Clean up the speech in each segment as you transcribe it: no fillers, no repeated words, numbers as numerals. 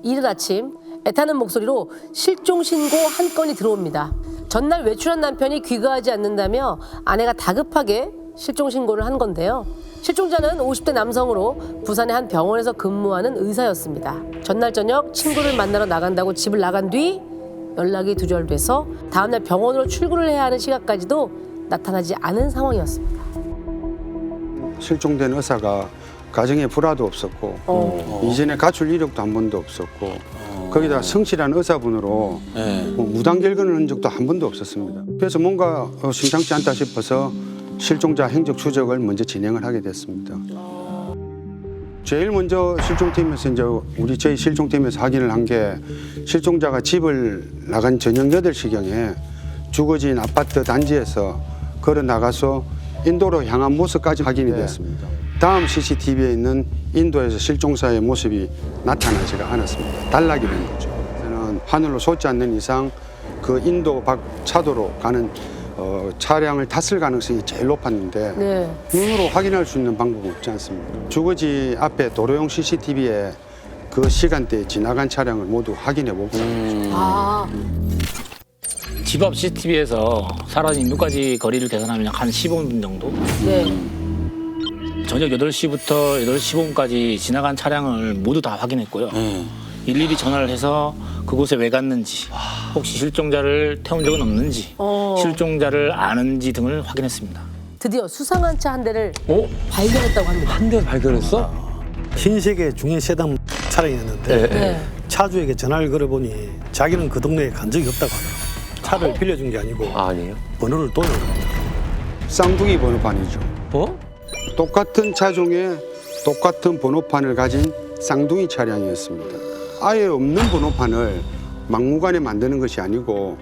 이른 아침 애타는 목소리로 실종 신고 한 건이 들어옵니다. 전날 외출한 남편이 귀가하지 않는다며 아내가 다급하게 실종 신고를 한 건데요. 실종자는 50대 남성으로 부산의 한 병원에서 근무하는 의사였습니다. 전날 저녁 친구를 만나러 나간다고 집을 나간 뒤 연락이 두절돼서 다음날 병원으로 출근을 해야 하는 시각까지도 나타나지 않은 상황이었습니다. 실종된 의사가 가정에 불화도 없었고 이전에 가출 이력도 한 번도 없었고 거기다 성실한 의사분으로 뭐 무단결근을 한 적도 한 번도 없었습니다. 그래서 뭔가 심상치 않다 싶어서 실종자 행적 추적을 먼저 진행을 하게 됐습니다. 제일 먼저 실종팀에서 이제 저희 실종팀에서 확인을 한 게 실종자가 집을 나간 저녁 8시경에 주거지인 아파트 단지에서 걸어 나가서 인도로 향한 모습까지 확인이 됐습니다. 다음 CCTV에 있는 인도에서 실종사의 모습이 나타나지가 않았습니다. 단락이 된 거죠. 저는 하늘로 솟지 않는 이상 그 인도 밖 차도로 가는 차량을 탔을 가능성이 제일 높았는데 눈으로 확인할 수 있는 방법은 없지 않습니까? 주거지 앞에 도로용 CCTV에 그 시간대에 지나간 차량을 모두 확인해 보고 집 앞 CCTV에서 사라진 인도까지 거리를 계산하면 한 15분 정도? 네. 저녁 8시부터 8시 15분까지 지나간 차량을 모두 다 확인했고요. 일일이 전화를 해서 그곳에 왜 갔는지, 혹시 실종자를 태운 적은 없는지, 실종자를 아는지 등을 확인했습니다. 드디어 수상한 차 한 대를 발견했다고 합니다. 한 대 발견했어? 흰색의 중형 세단 차량이었는데 차주에게 전화를 걸어보니 자기는 그 동네에 간 적이 없다고 하더라고요. 차를 빌려준 게 아니고 아니에요. 번호를 돌려줍니다. 쌍둥이 번호판이죠. 어? 똑같은 차종에 똑같은 번호판을 가진 쌍둥이 차량이었습니다. 아예 없는 번호판을 막무가내 만드는 것이 아니고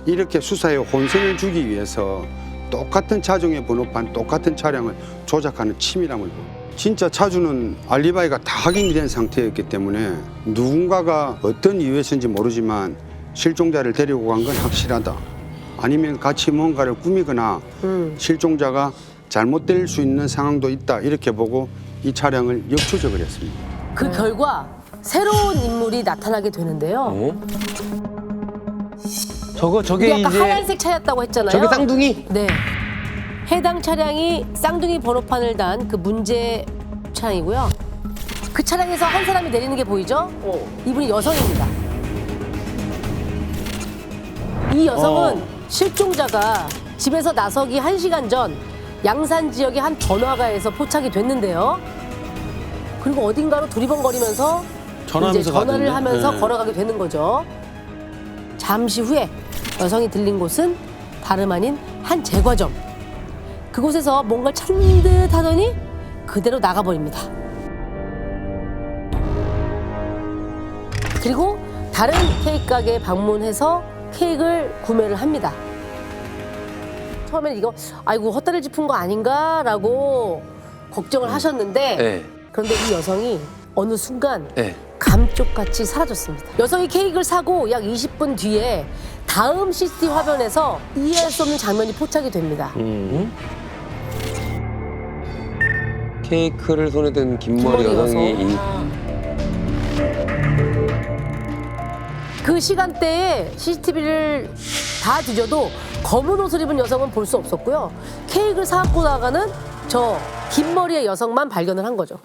이렇게 수사에 혼선을 주기 위해서 똑같은 차종의 번호판, 똑같은 차량을 조작하는 치밀함을 보고 진짜 차주는 알리바이가 다 확인이 된 상태였기 때문에 누군가가 어떤 이유에서인지 모르지만 실종자를 데리고 간 건 확실하다. 아니면 같이 뭔가를 꾸미거나 실종자가 잘못될 수 있는 상황도 있다. 이렇게 보고 이 차량을 역추적을 했습니다. 그 결과 새로운 인물이 나타나게 되는데요. 저게 이게 아까 이제 하얀색 차였다고 했잖아요. 저게 쌍둥이? 네. 해당 차량이 쌍둥이 번호판을 단 그 문제 차량이고요. 그 차량에서 한 사람이 내리는 게 보이죠? 이분이 여성입니다. 이 여성은 실종자가 집에서 나서기 1시간 전 양산 지역의 한 번화가에서 포착이 됐는데요. 그리고 어딘가로 두리번거리면서 이제 전화를 하면서 걸어가게 되는 거죠. 잠시 후에 여성이 들린 곳은 다름 아닌 한 제과점. 그곳에서 뭔가 찾는 듯 하더니 그대로 나가버립니다. 그리고 다른 케이크 가게에 방문해서 케이크를 구매를 합니다. 처음에는 이거 아이고 헛다리를 짚은 거 아닌가라고 걱정을 하셨는데 네. 그런데 이 여성이 어느 순간 네. 감쪽같이 사라졌습니다. 여성이 케이크를 사고 약 20분 뒤에 다음 CCTV 화면에서 이해할 수 없는 장면이 포착이 됩니다. 케이크를 손에 든 긴머리 여성이 그 시간대에 CCTV를 다 뒤져도 검은 옷을 입은 여성은 볼 수 없었고요. 케이크를 사갖고 나가는 저 긴 머리의 여성만 발견을 한 거죠.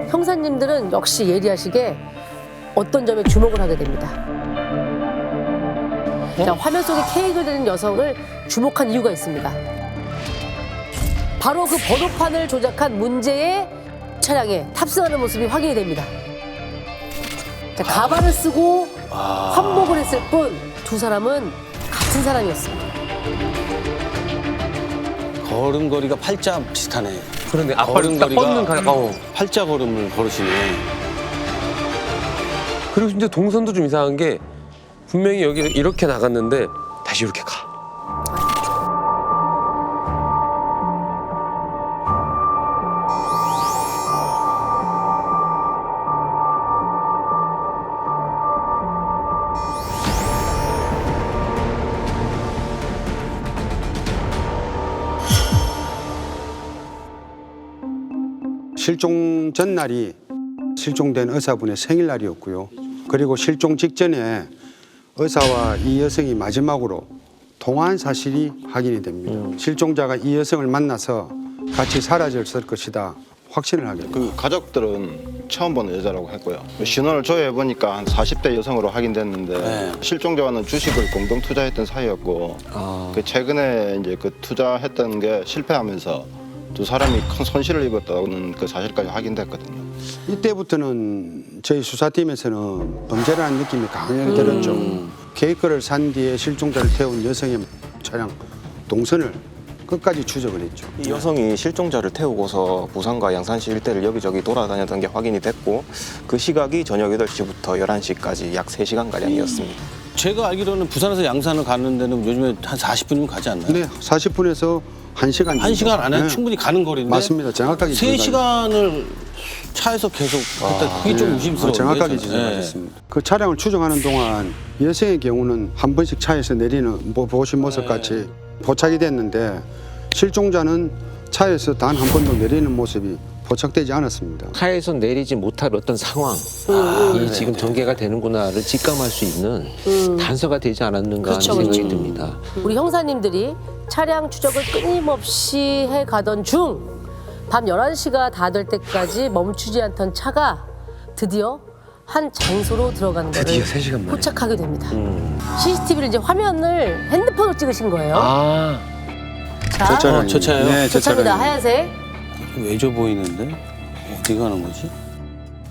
형사님들은 역시 예리하시게 어떤 점에 주목을 하게 됩니다. 자, 화면 속에 케이크를 드는 여성을 주목한 이유가 있습니다. 바로 그 번호판을 조작한 문제의 차량에 탑승하는 모습이 확인이 됩니다. 자, 가발을 쓰고 환복을 했을 뿐 두 사람은 같은 사람이었습니다. 걸음걸이가 팔자 비슷하네. 그런데 앞발은 딱 뻗는 가까워. 팔자 걸음을 걸으시네. 그리고 진짜 동선도 좀 이상한 게 분명히 여기서 이렇게 나갔는데 다시 이렇게 가. 실종 전날이 실종된 의사분의 생일날이었고요. 그리고 실종 직전에 의사와 이 여성이 마지막으로 통화한 사실이 확인이 됩니다. 실종자가 이 여성을 만나서 같이 사라졌을 것이다 확신을 하게 됩니다. 그 가족들은 처음 보는 여자라고 했고요. 신원을 조회해 보니까 한 40대 여성으로 확인됐는데 네. 실종자와는 주식을 공동 투자했던 사이였고 그 최근에 이제 그 투자했던 게 실패하면서 두 사람이 큰 손실을 입었다는 그 사실까지 확인됐거든요. 이때부터는 저희 수사팀에서는 범죄라는 느낌이 강하게 들었죠. 케이크를 산 뒤에 실종자를 태운 여성의 차량 동선을 끝까지 추적을 했죠. 이 여성이 실종자를 태우고서 부산과 양산시 일대를 여기저기 돌아다녔던 게 확인이 됐고 그 시각이 저녁 8시부터 11시까지 약 3시간가량이었습니다. 제가 알기로는 부산에서 양산을 가는 데는 요즘에 한 40분이면 가지 않나요? 네, 40분에서 1시간. 1시간 안에 네. 충분히 가는 거리인데 맞습니다. 정확하게 3시간을 차에서 계속 했다. 그게 좀 의심스러워요. 정확하게 지적하셨습니다. 그 차량을 추정하는 동안 여성의 경우는 한 번씩 차에서 내리는 보신 모습 같이 포착이 됐는데 실종자는 차에서 단 한 번도 내리는 모습이 포착되지 않았습니다. 차에서 내리지 못할 어떤 상황이 지금 전개가 되는구나를 직감할 수 있는 단서가 되지 않았는가 그렇죠, 하는 생각이 그렇죠. 듭니다. 우리 형사님들이 차량 추적을 끊임없이 해가던 중 밤 11시가 다 될 때까지 멈추지 않던 차가 드디어 한 장소로 들어가는 드디어 것을 3시간 만에. 포착하게 됩니다. CCTV를 이제 화면을 핸드폰으로 찍으신 거예요. 아, 자, 저 차량이. 저 차예요? 네, 저 차입니다. 하얀색. 외져 보이는데 어디 가는 거지?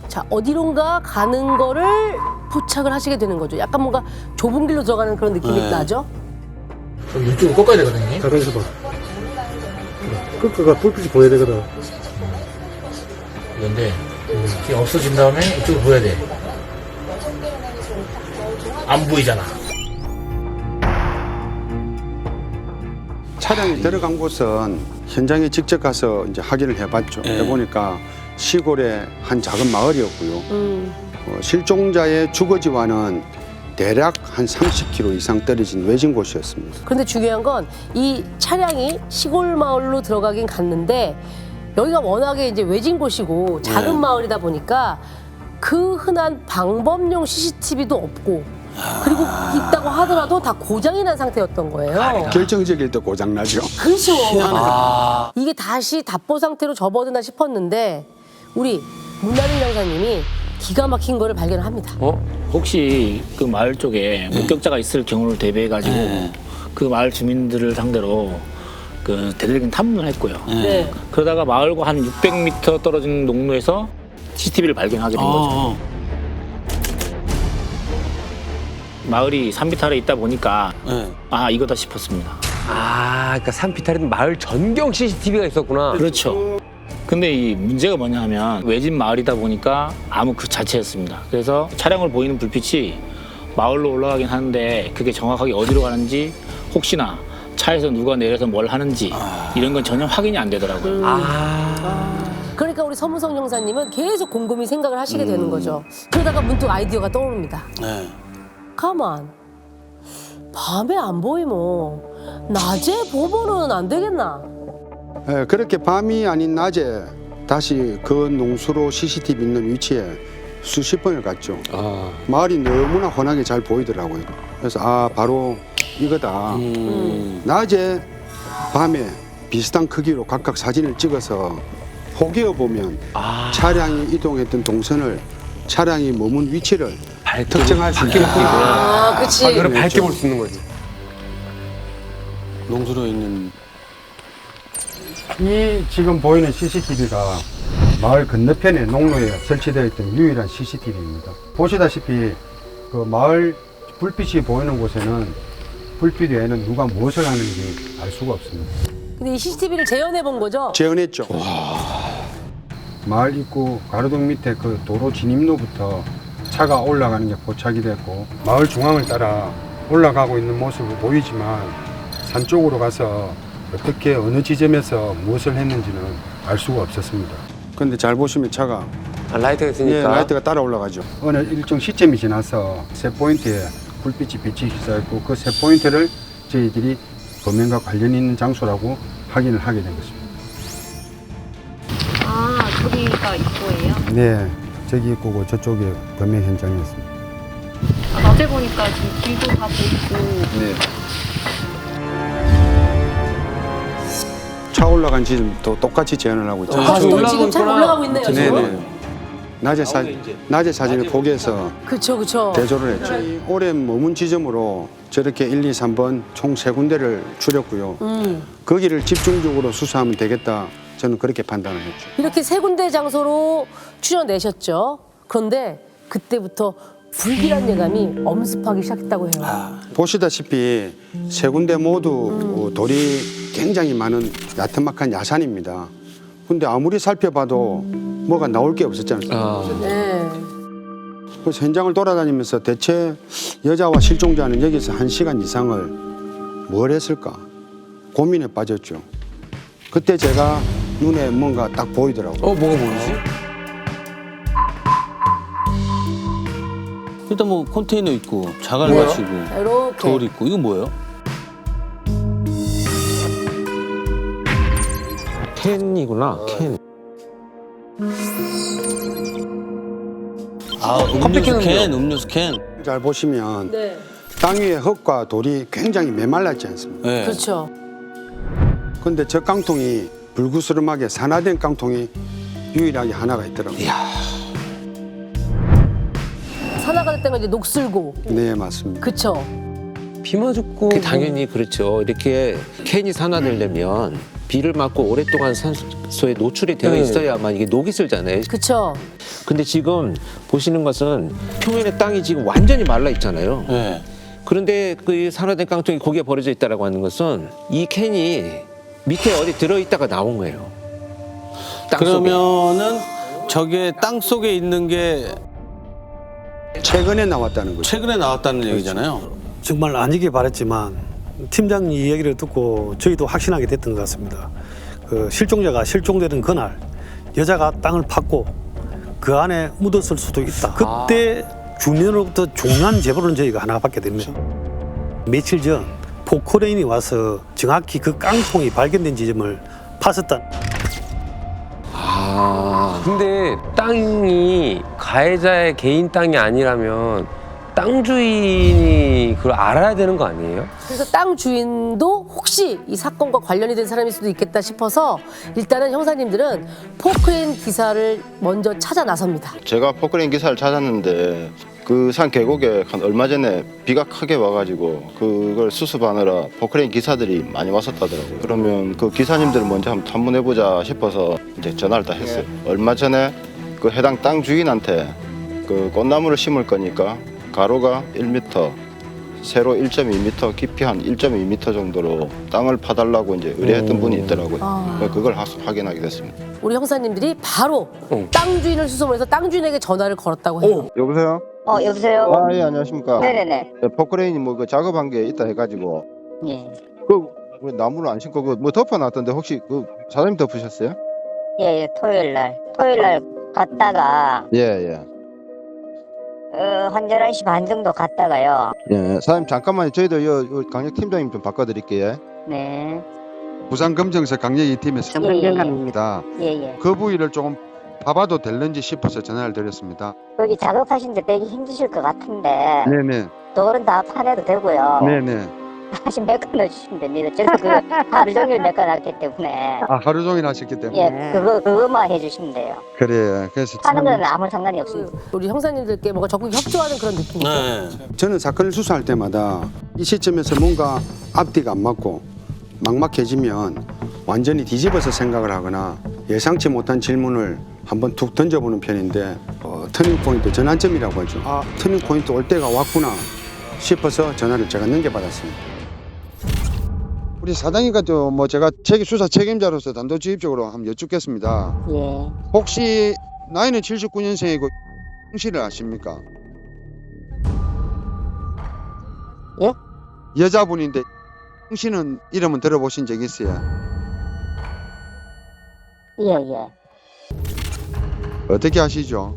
자, 어디론가 가는 거를 포착을 하시게 되는 거죠. 약간 뭔가 좁은 길로 들어가는 그런 느낌이 네. 나죠? 이쪽으로 꺾어야 되거든요. 가까이서 봐. 끝까가 불빛이 보여야 되거든. 그런데 이게 없어진 다음에 이쪽으로 보여야 돼. 안 보이잖아. 차량이 들어간 곳은 현장에 직접 가서 이제 확인을 해봤죠. 해보니까 시골의 한 작은 마을이었고요. 실종자의 주거지와는 대략 한 30km 이상 떨어진 외진 곳이었습니다. 그런데 중요한 건 이 차량이 시골 마을로 들어가긴 갔는데 여기가 워낙에 이제 외진 곳이고 작은 마을이다 보니까 그 흔한 방범용 CCTV도 없고 그리고 있다고 하더라도 다 고장이 난 상태였던 거예요. 결정적일 때 고장나죠. 그렇죠. 이게 다시 답보 상태로 접어드나 싶었는데 우리 문나린 형사님이 기가 막힌 거를 발견을 합니다. 혹시 그 마을 쪽에 목격자가 있을 경우를 대비해 가지고 그 마을 주민들을 상대로 그 대대적인 탐문을 했고요. 네. 그러다가 마을과 한 600m 떨어진 농로에서 CCTV를 발견하게 된 거죠. 마을이 산비탈에 있다 보니까 아 이거다 싶었습니다. 아, 그러니까 산비탈에는 마을 전경 CCTV가 있었구나. 그렇죠. 근데 이 문제가 뭐냐 하면 외진 마을이다 보니까 암흑 그 자체였습니다. 그래서 차량을 보이는 불빛이 마을로 올라가긴 하는데 그게 정확하게 어디로 가는지 혹시나 차에서 누가 내려서 뭘 하는지 이런 건 전혀 확인이 안 되더라고요. 그러니까 우리 서무성 형사님은 계속 곰곰이 생각을 하시게 되는 거죠. 그러다가 문득 아이디어가 떠오릅니다. 가만, 밤에 안 보이면 낮에 보면은 안 되겠나? 예, 그렇게 밤이 아닌 낮에 다시 그 농수로 CCTV 있는 위치에 수십 번을 갔죠. 마을이 너무나 훤하게 잘 보이더라고요. 그래서 바로 이거다. 낮에 밤에 비슷한 크기로 각각 사진을 찍어서 혹여 보면 차량이 이동했던 동선을 차량이 머문 위치를 특정할 수 있다. 그치. 그걸 밝게 볼 수 있는 거지. 농수로 있는 이 지금 보이는 CCTV가 마을 건너편에 농로에 설치되어 있던 유일한 CCTV입니다. 보시다시피 그 마을 불빛이 보이는 곳에는 불빛 외에는 누가 무엇을 하는지 알 수가 없습니다. 근데 이 CCTV를 재현해 본 거죠? 재현했죠. 마을 입구 가로등 밑에 그 도로 진입로부터 차가 올라가는 게 포착이 됐고 마을 중앙을 따라 올라가고 있는 모습이 보이지만 산 쪽으로 가서 어떻게 어느 지점에서 무엇을 했는지는 알 수가 없었습니다. 그런데 잘 보시면 차가 라이트가 있으니까. 예, 라이트가 따라 올라가죠. 어느 일정 시점이 지나서 세 포인트에 불빛이 비치기 시작했고 그 세 포인트를 저희들이 범행과 관련 있는 장소라고 확인을 하게 된 것입니다. 저기가 입구예요? 네, 저기 있고 저쪽에 범행 현장이었습니다. 낮에 보니까 지금 길도 다 보이고 네. 차 올라간 지점도 똑같이 재현을 하고 있죠. 또 지금 잘 올라가고 있네요. 지금. 네네. 낮에 사진을 포기해서 그쵸. 대조를 했죠. 올해 머문 지점으로 저렇게 1, 2, 3번 총 3군데를 추렸고요. 거기를 집중적으로 수사하면 되겠다. 저는 그렇게 판단을 했죠. 이렇게 세 군데 장소로 추려내셨죠. 그런데 그때부터 불길한 예감이 엄습하기 시작했다고 해요. 보시다시피 세 군데 모두 돌이 굉장히 많은 야트막한 야산입니다. 근데 아무리 살펴봐도 뭐가 나올 게 없었잖아요. 네. 그래서 현장을 돌아다니면서 대체 여자와 실종자는 여기서 1시간 이상을 뭘 했을까 고민에 빠졌죠. 그때 제가 눈에 뭔가 딱 보이더라고요. 뭐가 보이지? 일단 뭐 컨테이너 있고 자갈 마시고 이렇게. 돌 있고 이건 뭐예요? 캔이구나, 캔. 음료수 캔. 잘 보시면 네. 땅 위에 흙과 돌이 굉장히 메말랐지 않습니까? 네. 그렇죠. 근데 저 깡통이 불구스름하게 산화된 깡통이 유일하게 하나가 있더라고요. 산화가 됐다는 건 이제 녹슬고. 네, 맞습니다. 그쵸. 비 맞았고. 당연히 그렇죠. 이렇게 캔이 산화되려면 비를 맞고 오랫동안 산소에 노출이 되어 있어야만 이게 녹이 슬잖아요. 그쵸. 근데 지금 보시는 것은 표면의 땅이 지금 완전히 말라 있잖아요. 네. 그런데 그 산화된 깡통이 거기에 버려져 있다라고 하는 것은 이 캔이 밑에 어디 들어있다가 나온 거예요. 땅 속에. 그러면은 저게 땅 속에 있는 게 최근에 나왔다는 거죠. 최근에 나왔다는 얘기잖아요. 정말 아니길 바랬지만 팀장 이 얘기를 듣고 저희도 확신하게 됐던 것 같습니다. 그 실종자가 실종되는 그날 여자가 땅을 팠고 그 안에 묻었을 수도 있다. 그때 주민으로부터 중요한 제보를 저희가 하나 받게 됩니다. 며칠 전 포크레인이 와서 정확히 그 깡통이 발견된 지점을 팠었다. 근데 땅이 가해자의 개인 땅이 아니라면 땅 주인이 그걸 알아야 되는 거 아니에요? 그래서 땅 주인도 혹시 이 사건과 관련이 된 사람일 수도 있겠다 싶어서 일단은 형사님들은 포크레인 기사를 먼저 찾아 나섭니다. 제가 포크레인 기사를 찾았는데 그 산 계곡에 한 얼마 전에 비가 크게 와가지고 그걸 수습하느라 포크레인 기사들이 많이 왔었다더라고요. 그러면 그 기사님들을 먼저 한번 탐문해보자 싶어서 이제 전화를 다 했어요. 얼마 전에 그 해당 땅 주인한테 그 꽃나무를 심을 거니까 가로가 1m, 세로 1.2m, 깊이 한 1.2m 정도로 땅을 파달라고 이제 의뢰했던 분이 있더라고요. 그걸 확인하게 됐습니다. 우리 형사님들이 바로 땅 주인을 수소문해서 땅 주인에게 전화를 걸었다고 해요. 여보세요? 여보세요? 예, 안녕하십니까? 네네네. 포크레인이 뭐 그 작업한 게 있다 해가지고 예. 그 왜 나무를 안 심고 그 뭐 덮어놨던데 혹시 그 사장님 덮으셨어요? 예, 토요일 날 갔다가 예. 한 11시 반 정도 갔다가요. 예, 사장님 잠깐만요. 저희도 요 강력 팀장님 좀 바꿔드릴게요. 네. 부산검정서 강력이 팀에서 정병감입니다. 입니다. 예. 그 부위를 조금 봐봐도 될는지 싶어서 전화를 드렸습니다. 거기 작업하시는데 되게 힘드실 것 같은데 네네. 돌은 다 파내도 되고요. 네네. 다시 메꿔 넣어주시면 됩니다. 저도 그 하루 종일 메꿔 놨기 때문에. 아, 하루 종일 하셨기 때문에. 예, 그거만 해주시면 돼요. 그래. 그래서 파는 건 아무 상관이 없습니다. 우리 형사님들께 뭔가 적극 협조하는 그런 느낌이죠. 네. 저는 사건을 수사할 때마다 이 시점에서 뭔가 앞뒤가 안 맞고 막막해지면 완전히 뒤집어서 생각을 하거나 예상치 못한 질문을 한번 툭 던져보는 편인데 터닝포인트, 전환점이라고 하죠. 아, 터닝포인트 올 때가 왔구나 싶어서 전화를 제가 넘겨받았습니다. 우리 사장님과 뭐 제가 수사 책임자로서 단도직입적으로 한번 여쭙겠습니다. 예. 혹시 나이는 79년생이고 씨를 아십니까? 예? 여자분인데 씨는 이름은 들어보신 적 있어요? 예. 어떻게 아시죠?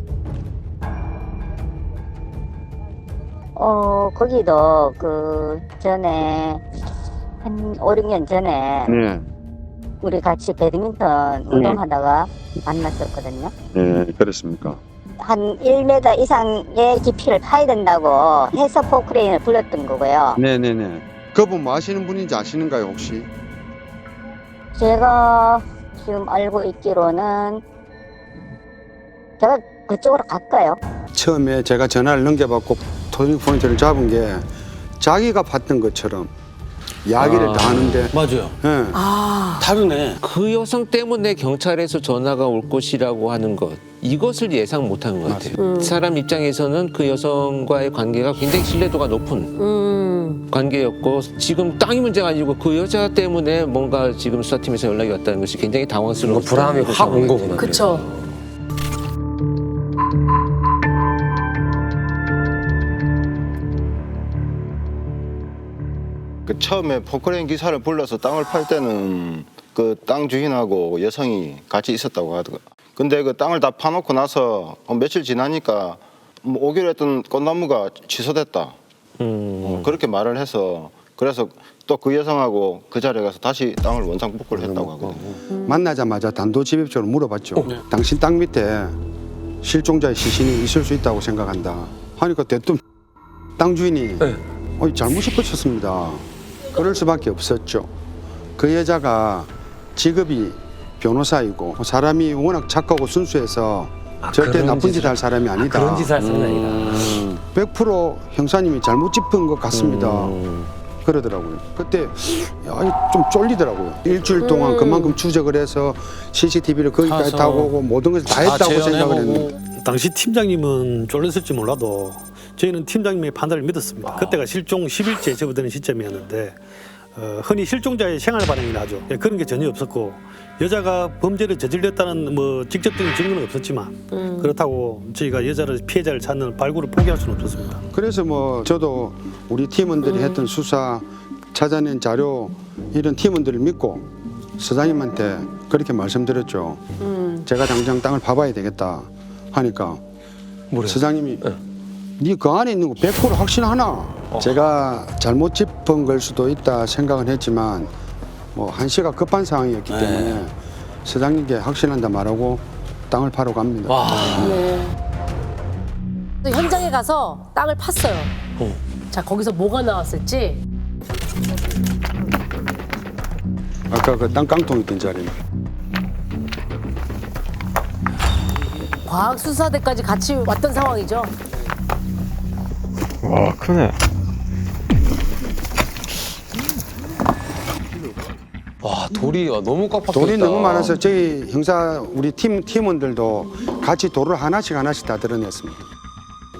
거기도 그 전에 한 5, 6년 전에 네. 우리 같이 배드민턴 운동하다가 만났었거든요. 네, 그렇습니까? 한 1m 이상의 깊이를 파야 된다고 해서 포크레인을 불렀던 거고요. 네네네. 그분 뭐 하시는 분인지 아시는가요 혹시? 제가 지금 알고 있기로는 제가 그쪽으로 갈까요? 처음에 제가 전화를 넘겨받고 터닝 포인트를 잡은 게 자기가 봤던 것처럼 이야기를 다 하는데 맞아요. 예. 다르네. 그 여성 때문에 경찰에서 전화가 올 것이라고 하는 것, 이것을 예상 못한 것 같아요. 사람 입장에서는 그 여성과의 관계가 굉장히 신뢰도가 높은 관계였고, 지금 땅이 문제가 아니고 그 여자 때문에 뭔가 지금 수사팀에서 연락이 왔다는 것이 굉장히 당황스러운 불안함이 확 온 거구나. 그쵸. 그 처음에 포크레인 기사를 불러서 땅을 팔 때는 그 땅 주인하고 여성이 같이 있었다고 하더라고요. 근데 그 땅을 다 파놓고 나서 며칠 지나니까 뭐 오기로 했던 꽃나무가 취소됐다. 그렇게 말을 해서 그래서 또 그 여성하고 그 자리에 가서 다시 땅을 원상복구를 했다고 하거든요. 만나자마자 단도직입적으로 물어봤죠. 당신 땅 밑에 실종자의 시신이 있을 수 있다고 생각한다. 하니까 대뜸 땅 주인이 잘못 짚으셨습니다. 그럴 수밖에 없었죠. 그 여자가 직업이 변호사이고 사람이 워낙 착하고 순수해서 절대 나쁜 짓 할 사람이 아니다. 그런 짓을 할 사람이 아니다. 100% 형사님이 잘못 짚은 것 같습니다. 그러더라고요. 그때 좀 쫄리더라고요. 일주일 동안 그만큼 추적을 해서 CCTV를 거기까지 다 보고 모든 것을 다 했다고 생각을 했는데 당시 팀장님은 쫄렸을지 몰라도 저희는 팀장님의 판단을 믿었습니다. 그때가 실종 10일째 접어드는 시점이었는데 흔히 실종자의 생활 반응이라 하죠. 그런 게 전혀 없었고 여자가 범죄를 저질렀다는 뭐 직접적인 증거는 없었지만 그렇다고 저희가 피해자를 찾는 발굴을 포기할 수는 없었습니다. 그래서 뭐 저도 우리 팀원들이 했던 수사, 찾아낸 자료 이런 팀원들을 믿고 서장님한테 그렇게 말씀드렸죠. 제가 당장 땅을 봐봐야 되겠다 하니까 서장님이 네 그 안에 있는 거 100% 확신하나? 제가 잘못 짚은 걸 수도 있다 생각은 했지만 뭐 한시가 급한 상황이었기 때문에 서장님께 확신한다 말하고 땅을 파러 갑니다. 현장에 가서 땅을 팠어요. 자, 거기서 뭐가 나왔을지. 아까 그 땅 깡통 있던 자리는 과학수사대까지 같이 왔던 상황이죠. 와 크네. 와, 돌이 너무 꽉 박혀 돌이 있다. 너무 많아서 저희 형사 우리 팀원들도 같이 돌을 하나씩 다 드러냈습니다.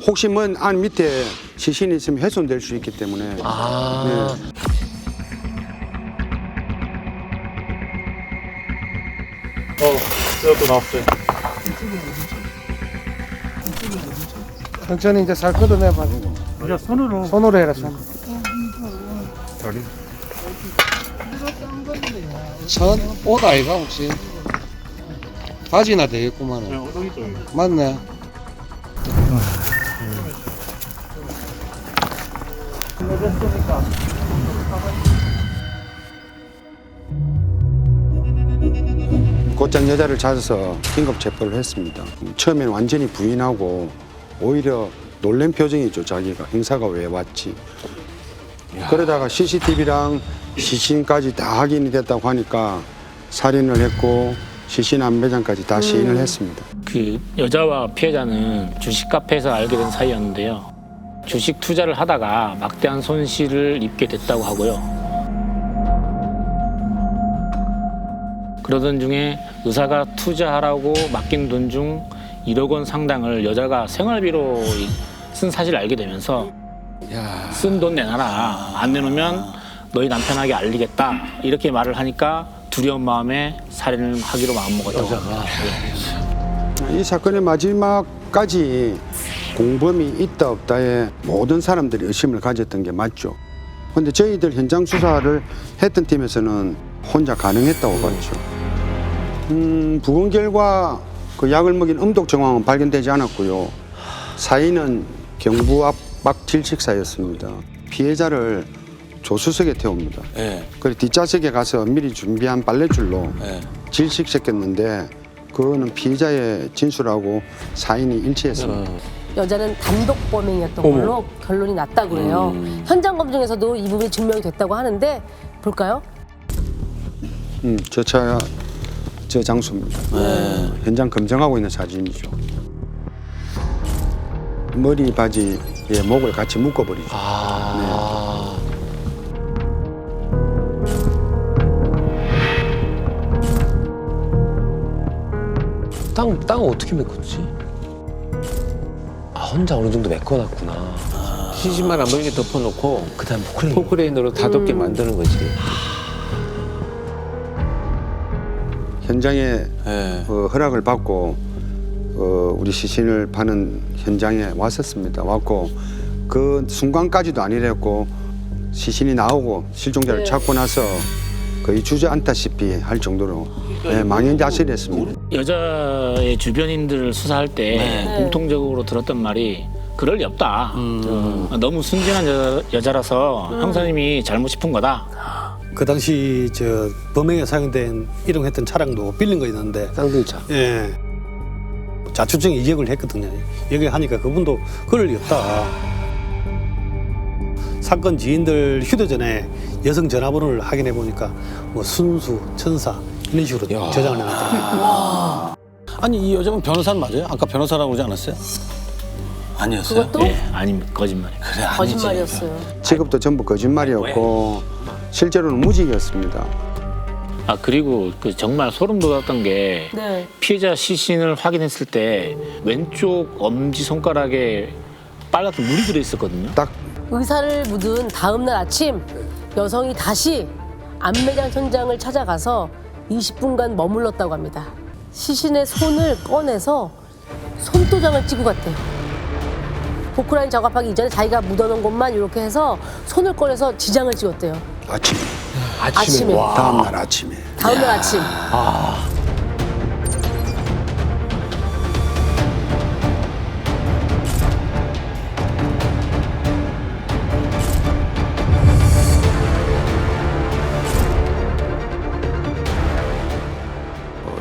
혹시 뭔 안 밑에 시신이 있으면 훼손될 수 있기 때문에. 네. 제가 또 나왔어요. 천천히 이제 살 걷어내봐. 이제 손으로. 손으로 해라, 손. 옷 아이가 혹시? 바지나 되겠구만. 맞네. 곧장 여자를 찾아서 긴급 체포를 했습니다. 처음에는 완전히 부인하고 오히려 놀란 표정이죠. 자기가 행사가 왜 왔지. 그러다가 CCTV랑 시신까지 다 확인이 됐다고 하니까 살인을 했고 시신 안매장까지 다 시인을 했습니다. 그 여자와 피해자는 주식 카페에서 알게 된 사이였는데요. 주식 투자를 하다가 막대한 손실을 입게 됐다고 하고요. 그러던 중에 의사가 투자하라고 맡긴 돈 중 1억 원 상당을 여자가 생활비로 쓴 사실을 알게 되면서 쓴 돈 내놔라. 안 내놓으면 너희 남편에게 알리겠다. 이렇게 말을 하니까 두려운 마음에 살인을 하기로 마음먹었다고 합니다. 이 사건의 마지막까지 공범이 있다 없다에 모든 사람들이 의심을 가졌던 게 맞죠. 그런데 저희들 현장 수사를 했던 팀에서는 혼자 가능했다고 봤죠. 부검 결과 그 약을 먹인 음독 정황은 발견되지 않았고요. 사인은 경부 압박 질식사였습니다. 피해자를 조수석에 태웁니다. 예. 그리고 뒷좌석에 가서 미리 준비한 빨랫줄로 예. 질식시켰는데 그거는 피해자의 진술하고 사인이 일치했습니다. 여자는 단독 범행이었던 걸로 결론이 났다고 해요. 현장 검증에서도 이 부분이 증명이 됐다고 하는데 볼까요? 저 차, 저 장소입니다. 현장 검증하고 있는 사진이죠. 머리 바지에 목을 같이 묶어버리죠. 땅 어떻게 메꿨지? 아 혼자 어느 정도 메꿔놨구나. 시신만 안 보이게 덮어놓고 그다음 포크레인으로 다덮게 만드는 거지. 현장에 예. 허락을 받고 우리 시신을 파는 현장에 왔었습니다. 왔고 그 순간까지도 아니랬고 시신이 나오고 실종자를 찾고 나서 거의 주저앉다시피 할 정도로 망연자실했습니다. 여자의 주변인들을 수사할 때 네. 공통적으로 들었던 말이 그럴 리 없다. 너무 순진한 여자라서 형사님이 잘못 짚은 거다. 그 당시 저 범행에 사용된 이동했던 차량도 빌린 거 있는데 쌍둥이차. 예. 자초증 이적을 했거든요. 얘기를 하니까 그분도 그럴 리 없다. 사건 지인들 휴대전에 여성 전화번호를 확인해 보니까 뭐 순수, 천사 이런 식으로 저장을 해놨다. 아니 이 여자분 변호사는 맞아요? 아까 변호사라고 그러지 않았어요? 아니었어요? 그것도 예, 아니 거짓말이에요. 그래 아니지. 거짓말이었어요. 직업도 전부 거짓말이었고 실제로는 무직이었습니다. 아 그리고 그 정말 소름 돋았던 게 네. 피해자 시신을 확인했을 때 왼쪽 엄지 손가락에 빨갛게 물이 들어 있었거든요. 딱 의사를 묻은 다음 날 아침 여성이 다시 암매장 현장을 찾아가서 20분간 머물렀다고 합니다. 시신의 손을 꺼내서 손도장을 찍고 갔대요. 포크라인 작업하기 이전에 자기가 묻어놓은 곳만 이렇게 해서 손을 꺼내서 지장을 찍었대요. 아침에. 아침에. 다음날 아침에. 다음 날 아침.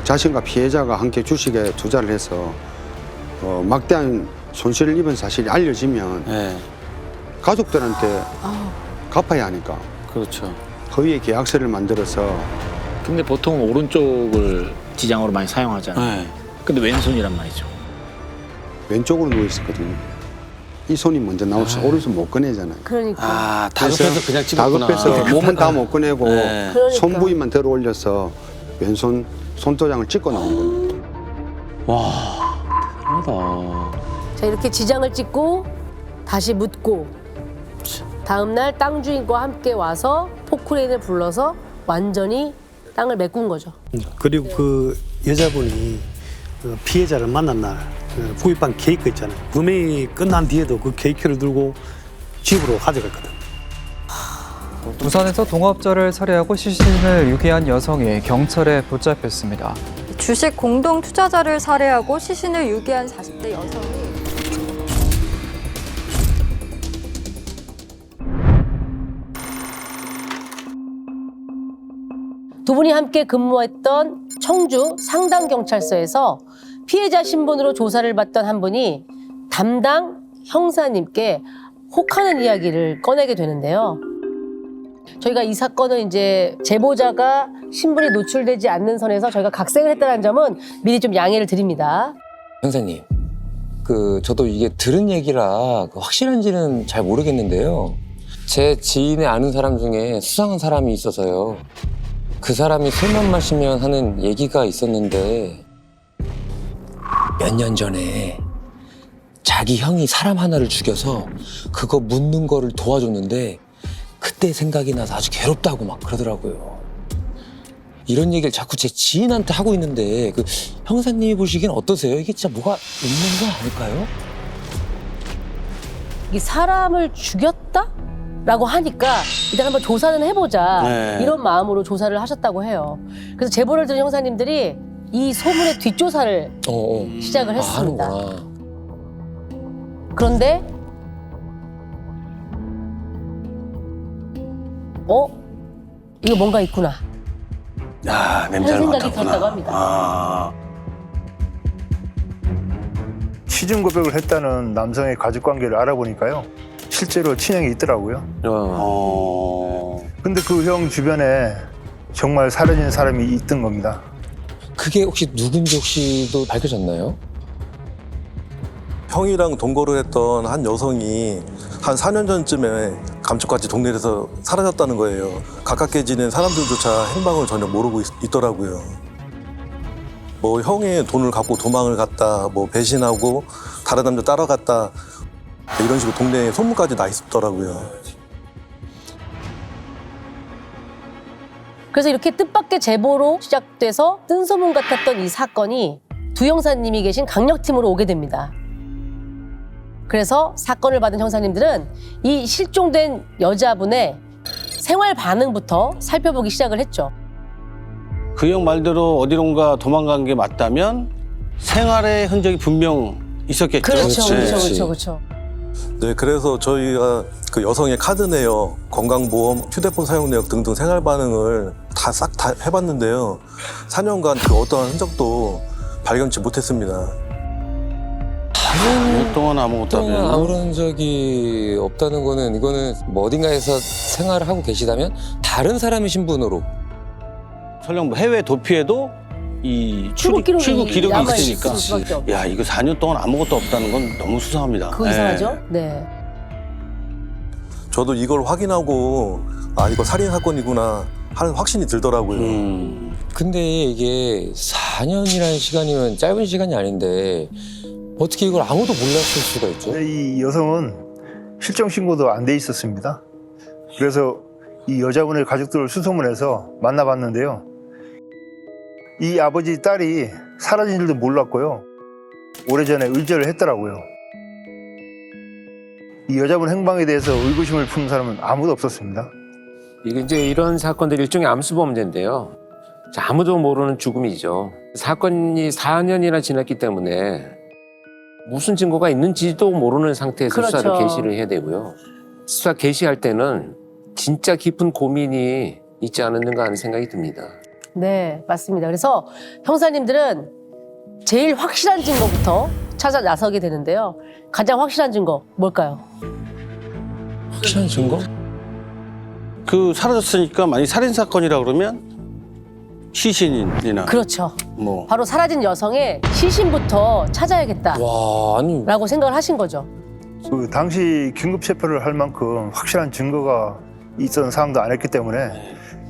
자신과 피해자가 함께 주식에 투자를 해서 막대한 손실을 입은 사실이 알려지면 예. 가족들한테 갚아야 하니까 그렇죠. 허위의 계약서를 만들어서 근데 보통 오른쪽을 지장으로 많이 사용하잖아요. 예. 근데 왼손이란 말이죠. 왼쪽으로 누워 있었거든요. 이 손이 먼저 나와서 오른손 못 꺼내잖아요. 그러니까. 아 다급해서 그냥 찍었구나. 다급해서 몸은 다 못 꺼내고 네. 그러니까. 손 부위만 들어 올려서 왼손 손도장을 찍고 나온 겁니다. 대단하다. 자, 이렇게 지장을 찍고 다시 묻고 다음 날 땅 주인과 함께 와서 포크레인을 불러서 완전히 땅을 메꾼 거죠. 그리고 그 여자분이 그 피해자를 만난 날 구입한 케이크 있잖아요. 범행이 끝난 뒤에도 그 케이크를 들고 집으로 가져갔거든. 부산에서 동업자를 살해하고 시신을 유기한 여성이 경찰에 붙잡혔습니다. 주식 공동 투자자를 살해하고 시신을 유기한 40대 여성이 두 분이 함께 근무했던 청주 상당경찰서에서 피해자 신분으로 조사를 받던 한 분이 담당 형사님께 혹하는 이야기를 꺼내게 되는데요. 저희가 이 사건은 이제 제보자가 신분이 노출되지 않는 선에서 저희가 각색을 했다는 점은 미리 좀 양해를 드립니다. 형사님, 저도 이게 들은 얘기라 확실한지는 잘 모르겠는데요. 제 지인의 아는 사람 중에 수상한 사람이 있어서요. 그 사람이 술만 마시면 하는 얘기가 있었는데 몇 년 전에 자기 형이 사람 하나를 죽여서 그거 묻는 거를 도와줬는데 그때 생각이 나서 아주 괴롭다고 막 그러더라고요. 이런 얘기를 자꾸 제 지인한테 하고 있는데 형사님이 보시기엔 어떠세요? 이게 진짜 뭐가 있는 거 아닐까요? 이 사람을 죽였다? 라고 하니까 일단 한번 조사는 해보자 네. 이런 마음으로 조사를 하셨다고 해요. 그래서 제보를 들은 형사님들이 이 소문의 뒷조사를 시작을 했습니다. 하는구나. 그런데 이거 뭔가 있구나. 야, 하는 냄새를 생각이 맡았구나. 들었다고 합니다. 아. 시중 고백을 했다는 남성의 가족 관계를 알아보니까요. 실제로 친형이 있더라고요. 근데 그 형 주변에 정말 사라진 사람이 있던 겁니다. 그게 혹시 누군지 혹시도 밝혀졌나요? 형이랑 동거를 했던 한 여성이 한 4년 전쯤에 감쪽같이 동네에서 사라졌다는 거예요. 가깝게 지낸 사람들조차 행방을 전혀 모르고 있더라고요. 뭐 형의 돈을 갖고 도망을 갔다, 뭐 배신하고 다른 남자 따라갔다, 이런 식으로 동네에 소문까지 나 있었더라고요. 그래서 이렇게 뜻밖의 제보로 시작돼서 뜬소문 같았던 이 사건이 두 형사님이 계신 강력팀으로 오게 됩니다. 그래서 사건을 받은 형사님들은 이 실종된 여자분의 생활 반응부터 살펴보기 시작을 했죠. 그 형 말대로 어디론가 도망간 게 맞다면 생활의 흔적이 분명 있었겠죠. 그렇죠. 네, 그래서 저희가 그 여성의 카드 내역, 건강보험, 휴대폰 사용 내역 등등 생활 반응을 다 싹 다 해봤는데요. 4년간 그 어떠한 흔적도 발견치 못했습니다. 4년 동안 아무것도 안 했나? 아무런 적이 없다는 거는 이거는 뭐 어딘가에서 생활을 하고 계시다면 다른 사람의 신분으로 설령 뭐 해외 도피해도 이 출국 기록이 있으니까 야, 이거 4년 동안 아무것도 없다는 건 너무 수상합니다. 그거 이상하죠? 네. 저도 이걸 확인하고 아, 이거 살인 사건이구나 하는 확신이 들더라고요. 근데 이게 4년이라는 시간이면 짧은 시간이 아닌데 어떻게 이걸 아무도 몰랐을 수가 있죠? 이 여성은 실종 신고도 안 돼 있었습니다. 그래서 이 여자분의 가족들을 수소문해서 만나봤는데요. 이 아버지 딸이 사라진 줄도 몰랐고요. 오래전에 의절을 했더라고요. 이 여자분 행방에 대해서 의구심을 푸는 사람은 아무도 없었습니다. 이게 이제 이런 사건들이 일종의 암수범죄인데요. 아무도 모르는 죽음이죠. 사건이 4년이나 지났기 때문에 무슨 증거가 있는지도 모르는 상태에서 그렇죠. 수사를 개시를 해야 되고요. 수사 개시할 때는 진짜 깊은 고민이 있지 않았는가 하는 생각이 듭니다. 네, 맞습니다. 그래서 형사님들은 제일 확실한 증거부터 찾아 나서게 되는데요. 가장 확실한 증거 뭘까요? 확실한 증거? 그 사라졌으니까 만약 살인 사건이라 그러면 시신이나 그렇죠. 뭐 바로 사라진 여성의 시신부터 찾아야겠다. 와, 아니. 라고 생각을 하신 거죠. 그 당시 긴급 체포를 할 만큼 확실한 증거가 있었던 상황도 안 했기 때문에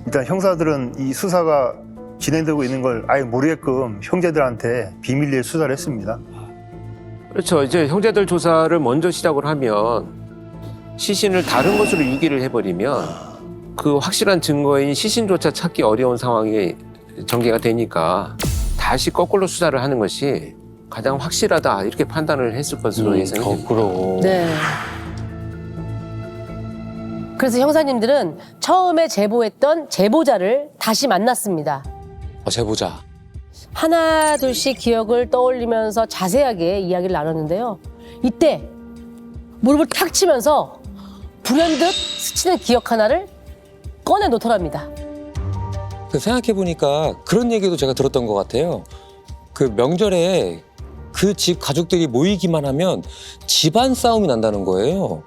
일단 형사들은 이 수사가 진행되고 있는 걸 아예 모르게끔 형제들한테 비밀리에 수사를 했습니다. 그렇죠. 이제 형제들 조사를 먼저 시작을 하면 시신을 다른 것으로 유기를 해버리면 그 확실한 증거인 시신조차 찾기 어려운 상황이 전개가 되니까 다시 거꾸로 수사를 하는 것이 가장 확실하다 이렇게 판단을 했을 것으로 예상이 됩니다. 거꾸로. 네. 그래서 형사님들은 처음에 제보했던 제보자를 다시 만났습니다. 제보자. 하나 둘씩 기억을 떠올리면서 자세하게 이야기를 나눴는데요. 이때 무릎을 탁 치면서 불현듯 스치는 기억 하나를 꺼내 놓더랍니다. 생각해보니까 그런 얘기도 제가 들었던 것 같아요. 그 명절에 그 집 가족들이 모이기만 하면 집안 싸움이 난다는 거예요.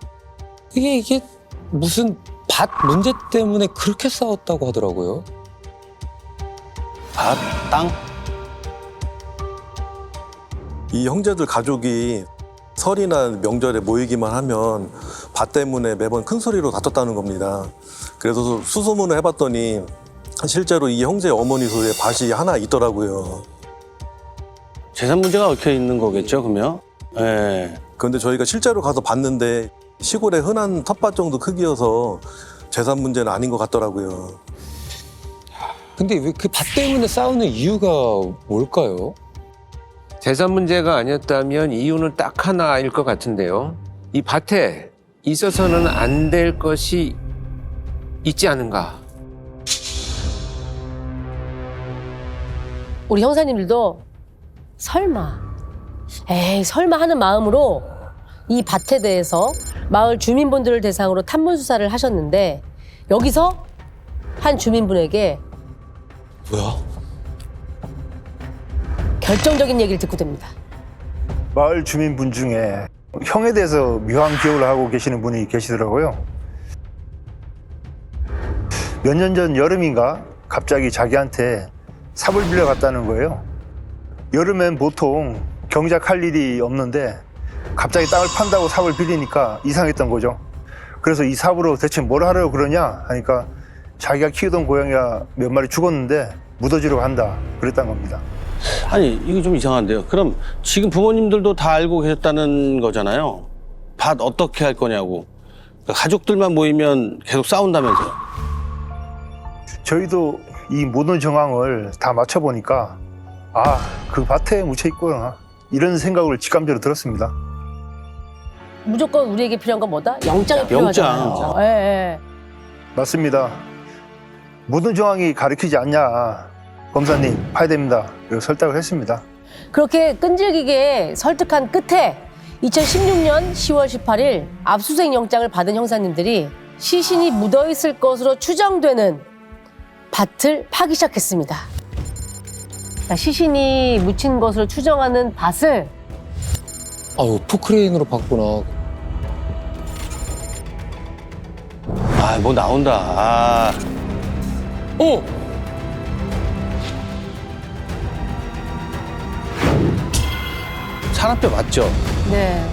이게 무슨 밭 문제 때문에 그렇게 싸웠다고 하더라고요. 밭, 땅? 이 형제들 가족이 설이나 명절에 모이기만 하면 밭 때문에 매번 큰 소리로 다퉜다는 겁니다. 그래서 수소문을 해봤더니 실제로 이 형제 어머니 소유에 밭이 하나 있더라고요. 재산 문제가 얽혀 있는 거겠죠, 그러면? 예. 그런데 저희가 실제로 가서 봤는데 시골의 흔한 텃밭 정도 크기여서 재산 문제는 아닌 것 같더라고요. 근데 왜 그 밭 때문에 싸우는 이유가 뭘까요? 재산 문제가 아니었다면 이유는 딱 하나일 것 같은데요. 이 밭에 있어서는 안 될 것이 있지 않은가. 우리 형사님들도 설마 하는 마음으로 이 밭에 대해서 마을 주민분들을 대상으로 탐문 수사를 하셨는데 여기서 한 주민분에게 뭐야? 결정적인 얘기를 듣고 됩니다. 마을 주민분 중에 형에 대해서 묘한 기억을 하고 계시는 분이 계시더라고요. 몇 년 전 여름인가 갑자기 자기한테 삽을 빌려갔다는 거예요. 여름엔 보통 경작할 일이 없는데 갑자기 땅을 판다고 삽을 빌리니까 이상했던 거죠. 그래서 이 삽으로 대체 뭘 하려고 그러냐 하니까 자기가 키우던 고양이가 몇 마리 죽었는데 묻어주려고 한다 그랬단 겁니다. 아니 이거 좀 이상한데요. 그럼 지금 부모님들도 다 알고 계셨다는 거잖아요. 밭 어떻게 할 거냐고. 그러니까 가족들만 모이면 계속 싸운다면서요. 저희도 이 모든 정황을 다 맞춰보니까 아, 그 밭에 묻혀있구나 이런 생각을 직감적으로 들었습니다. 무조건 우리에게 필요한 건 뭐다? 영장이 필요하잖아요. 예, 예. 맞습니다. 모든 정황이 가리키지 않냐. 검사님 파야 됩니다. 그리고 설득을 했습니다. 그렇게 끈질기게 설득한 끝에 2016년 10월 18일 압수수색 영장을 받은 형사님들이 시신이 묻어있을 것으로 추정되는 밭을 파기 시작했습니다. 자, 시신이 묻힌 것으로 추정하는 밭을 아유, 포크레인으로 봤구나. 아, 뭐 나온다. 아. 어! 사람뼈 맞죠? 네.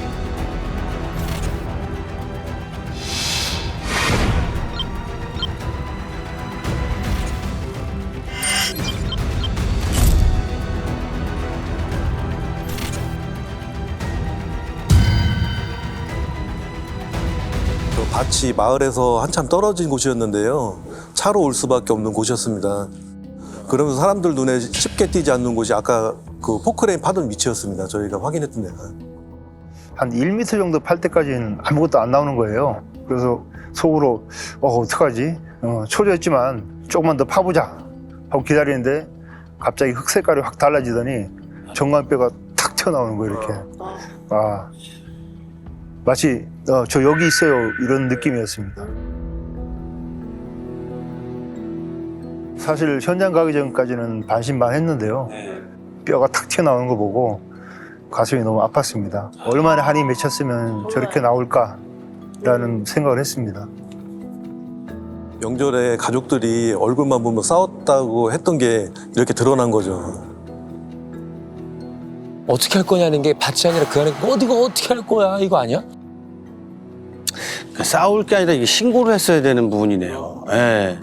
그 밭이 마을에서 한참 떨어진 곳이었는데요. 차로 올 수밖에 없는 곳이었습니다. 그러면서 사람들 눈에 쉽게 띄지 않는 곳이 아까 그 포크레인 파던 위치였습니다. 저희가 확인했던 데가. 한 1m 정도 팔 때까지는 아무것도 안 나오는 거예요. 그래서 속으로 어떡하지? 초조했지만 조금만 더 파보자 하고 기다리는데 갑자기 흙 색깔이 확 달라지더니 정관뼈가 탁 튀어나오는 거예요. 이렇게. 아, 마치 저 여기 있어요 이런 느낌이었습니다. 사실 현장 가기 전까지는 반신반했는데요. 뼈가 탁 튀어나오는 거 보고 가슴이 너무 아팠습니다. 얼마나 한이 맺혔으면 저렇게 나올까라는 생각을 했습니다. 명절에 가족들이 얼굴만 보면 싸웠다고 했던 게 이렇게 드러난 거죠. 어떻게 할 거냐는 게 밭이 아니라 그 안에 어디가 어떻게 할 거야 이거 아니야? 그러니까 싸울 게 아니라 이게 신고를 했어야 되는 부분이네요. 예.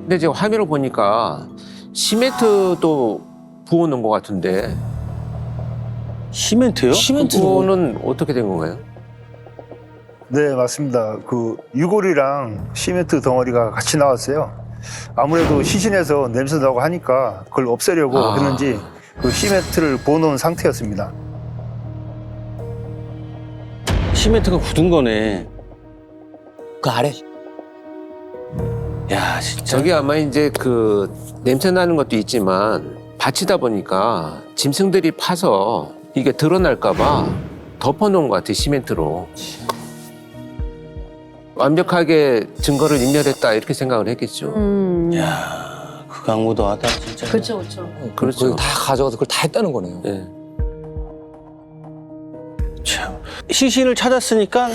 근데 지금 화면을 보니까 시멘트도 부어놓은 것 같은데. 시멘트요? 그거는 어떻게 된 건가요? 네, 맞습니다. 그 유골이랑 시멘트 덩어리가 같이 나왔어요. 아무래도 시신에서 냄새 나고 하니까 그걸 없애려고 했는지 그 시멘트를 부어놓은 상태였습니다. 시멘트가 굳은 거네. 그 아래. 야, 진짜. 저게 아마 이제 그 냄새 나는 것도 있지만 밭이다 보니까 짐승들이 파서 이게 드러날까봐 덮어놓은 것 같아, 시멘트로. 완벽하게 증거를 인멸했다 이렇게 생각을 했겠죠. 야, 극악무도하다 진짜. 그렇죠, 그렇죠. 그렇죠. 다 가져가서 그걸 다 했다는 거네요. 네. 참. 시신을 찾았으니까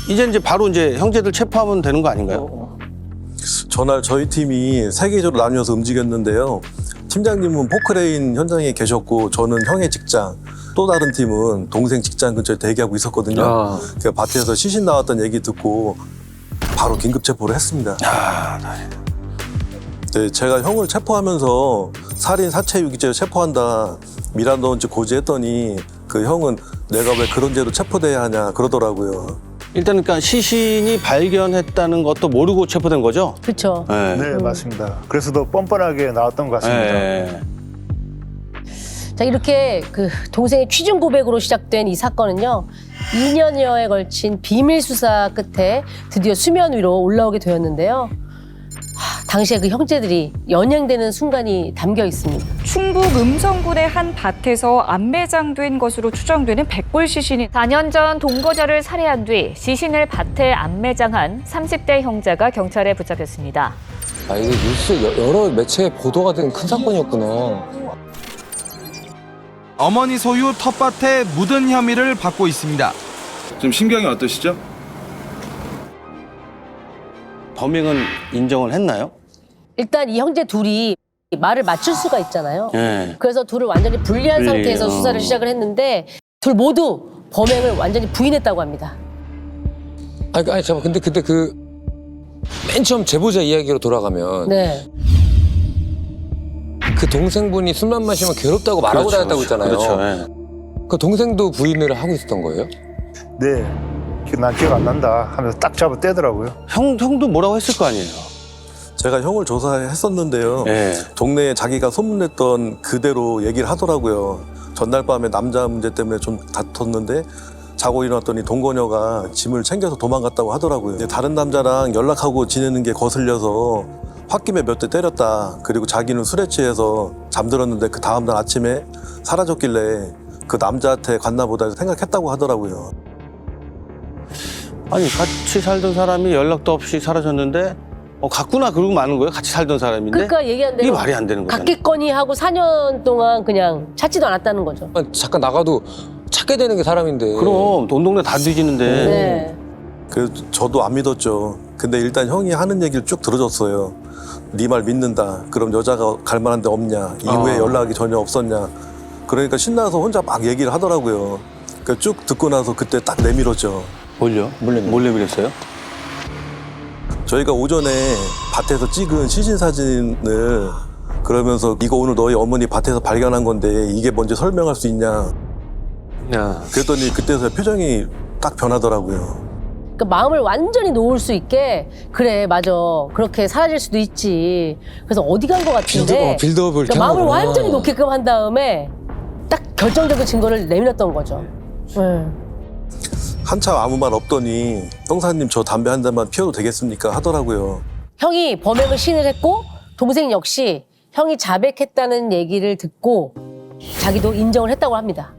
이제 바로 이제 형제들 체포하면 되는 거 아닌가요? 전날 저희 팀이 세 개조로 나뉘어서 움직였는데요. 팀장님은 포크레인 현장에 계셨고 저는 형의 직장, 또 다른 팀은 동생 직장 근처에 대기하고 있었거든요. 그 밭에서 시신 나왔던 얘기 듣고 바로 긴급 체포를 했습니다. 네, 제가 형을 체포하면서 살인 사체 유기죄로 체포한다 미란던지 고지했더니 그 형은 내가 왜 그런 죄로 체포돼야 하냐 그러더라고요. 일단 그러니까 시신이 발견했다는 것도 모르고 체포된 거죠? 그렇죠. 네, 맞습니다. 그래서 더 뻔뻔하게 나왔던 것 같습니다. 자, 이렇게 그 동생의 취중 고백으로 시작된 이 사건은요, 2년여에 걸친 비밀 수사 끝에 드디어 수면 위로 올라오게 되었는데요. 당시에 그 형제들이 연행되는 순간이 담겨 있습니다. 충북 음성군의 한 밭에서 안매장된 것으로 추정되는 백골 시신이 4년 전 동거녀를 살해한 뒤 시신을 밭에 안매장한 30대 형제가 경찰에 붙잡혔습니다. 아, 이게 뉴스 여러 매체에 보도가 된 큰 사건이었구나. 어머니 소유 텃밭에 묻은 혐의를 받고 있습니다. 좀 심경이 어떠시죠? 범행은 인정을 했나요? 일단 이 형제 둘이 말을 맞출 수가 있잖아요. 네. 그래서 둘을 완전히 분리한 분리, 상태에서 수사를 시작을 했는데 둘 모두 범행을 완전히 부인했다고 합니다. 아니 잠깐 근데 그때 그 맨 처음 제보자 이야기로 돌아가면 네. 그 동생분이 술만 마시면 괴롭다고 말하고 그렇죠, 다녔다고 했잖아요. 그렇죠. 예. 그 동생도 부인을 하고 있었던 거예요? 네, 난 기억 안 난다 하면서 딱 잡아 떼더라고요. 형도 뭐라고 했을 거 아니에요. 제가 형을 조사했었는데요. 네. 동네에 자기가 소문냈던 그대로 얘기를 하더라고요. 전날 밤에 남자 문제 때문에 좀 다퉜는데 자고 일어났더니 동거녀가 짐을 챙겨서 도망갔다고 하더라고요. 근데 다른 남자랑 연락하고 지내는 게 거슬려서 홧김에 몇 대 때렸다. 그리고 자기는 술에 취해서 잠들었는데 그 다음날 아침에 사라졌길래 그 남자한테 갔나 보다 생각했다고 하더라고요. 아니 같이 살던 사람이 연락도 없이 사라졌는데 갔구나 그러고 마는 거예요? 같이 살던 사람인데? 그러니까 얘기한 대로 이게 말이 안 되는 거잖아요. 갔겠거니 하고 4년 동안 그냥 찾지도 않았다는 거죠. 잠깐 나가도 찾게 되는 게 사람인데. 그럼 온 동네 다 뒤지는데. 네. 그 저도 안 믿었죠. 근데 일단 형이 하는 얘기를 쭉 들어줬어요. 네 말 믿는다. 그럼 여자가 갈 만한 데 없냐. 이후에 연락이 전혀 없었냐. 그러니까 신나서 혼자 막 얘기를 하더라고요. 그러니까 쭉 듣고 나서 그때 딱 내밀었죠. 뭘요? 몰래 밀었어요? 저희가 오전에 밭에서 찍은 시신 사진을 그러면서 이거 오늘 너희 어머니 밭에서 발견한 건데 이게 뭔지 설명할 수 있냐. 그랬더니 그때서 표정이 딱 변하더라고요. 그러니까 마음을 완전히 놓을 수 있게 그래 맞아 그렇게 사라질 수도 있지. 그래서 어디 간 것 같은데 빌드업을 그러니까 마음을 완전히 놓게끔 한 다음에 딱 결정적인 증거를 내밀었던 거죠. 네. 한참 아무 말 없더니 형사님 저 담배 한 잔만 피워도 되겠습니까 하더라고요. 형이 범행을 시인을 했고 동생 역시 형이 자백했다는 얘기를 듣고 자기도 인정을 했다고 합니다.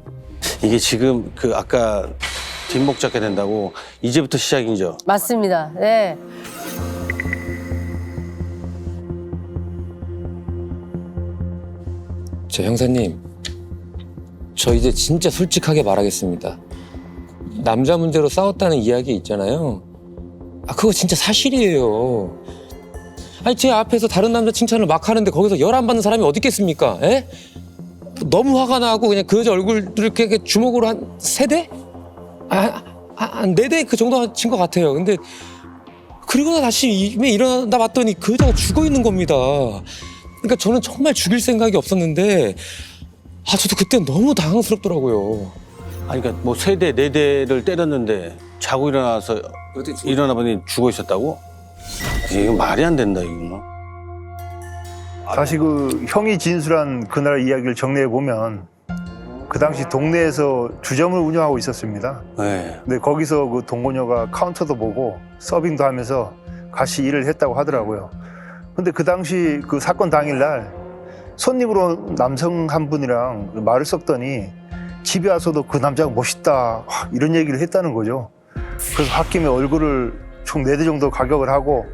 이게 지금 그 아까 뒷목 잡게 된다고 이제부터 시작이죠. 맞습니다. 네. 저 형사님, 저 이제 진짜 솔직하게 말하겠습니다. 남자 문제로 싸웠다는 이야기 있잖아요. 그거 진짜 사실이에요. 아니 제 앞에서 다른 남자 칭찬을 막 하는데 거기서 열 안 받는 사람이 어디 있겠습니까? 에? 너무 화가 나고 그냥 그 여자 얼굴 이렇게 주먹으로 한 3대? 한 4대 그 정도 친 것 같아요. 근데 그리고 다시 일어나 봤더니 그 여자가 죽어 있는 겁니다. 그러니까 저는 정말 죽일 생각이 없었는데 저도 그때 너무 당황스럽더라고요. 아니 그러니까 뭐 3대, 4대를 때렸는데 자고 일어나서 일어나 보니 죽어 있었다고? 이거 말이 안 된다 이거. 다시 그 형이 진술한 그날 이야기를 정리해 보면 그 당시 동네에서 주점을 운영하고 있었습니다. 네. 근데 거기서 그 동거녀가 카운터도 보고 서빙도 하면서 같이 일을 했다고 하더라고요. 근데 그 당시 그 사건 당일날 손님으로 남성 한 분이랑 말을 섞더니 집에 와서도 그 남자가 멋있다 이런 얘기를 했다는 거죠. 그래서 홧김에 얼굴을 총 4대 정도 가격을 하고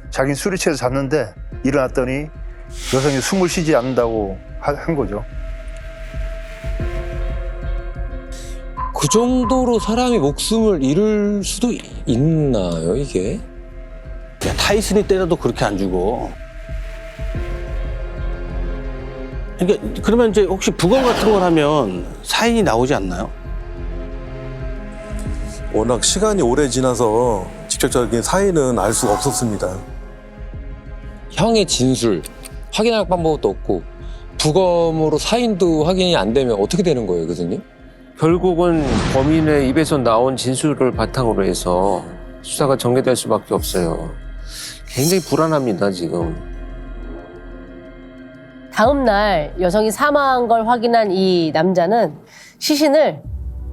자기는 술이 취해서 잤는데 일어났더니 여성이 숨을 쉬지 않는다고 한 거죠. 그 정도로 사람이 목숨을 잃을 수도 있나요, 이게? 야, 타이슨이 때려도 그렇게 안 죽어. 그러니까 그러면 이제 혹시 부검 같은 걸 하면 사인이 나오지 않나요? 워낙 시간이 오래 지나서 직접적인 사인은 알 수가 없었습니다. 형의 진술 확인할 방법도 없고 부검으로 사인도 확인이 안 되면 어떻게 되는 거예요, 교수님? 결국은 범인의 입에서 나온 진술을 바탕으로 해서 수사가 전개될 수밖에 없어요. 굉장히 불안합니다, 지금. 다음 날 여성이 사망한 걸 확인한 이 남자는 시신을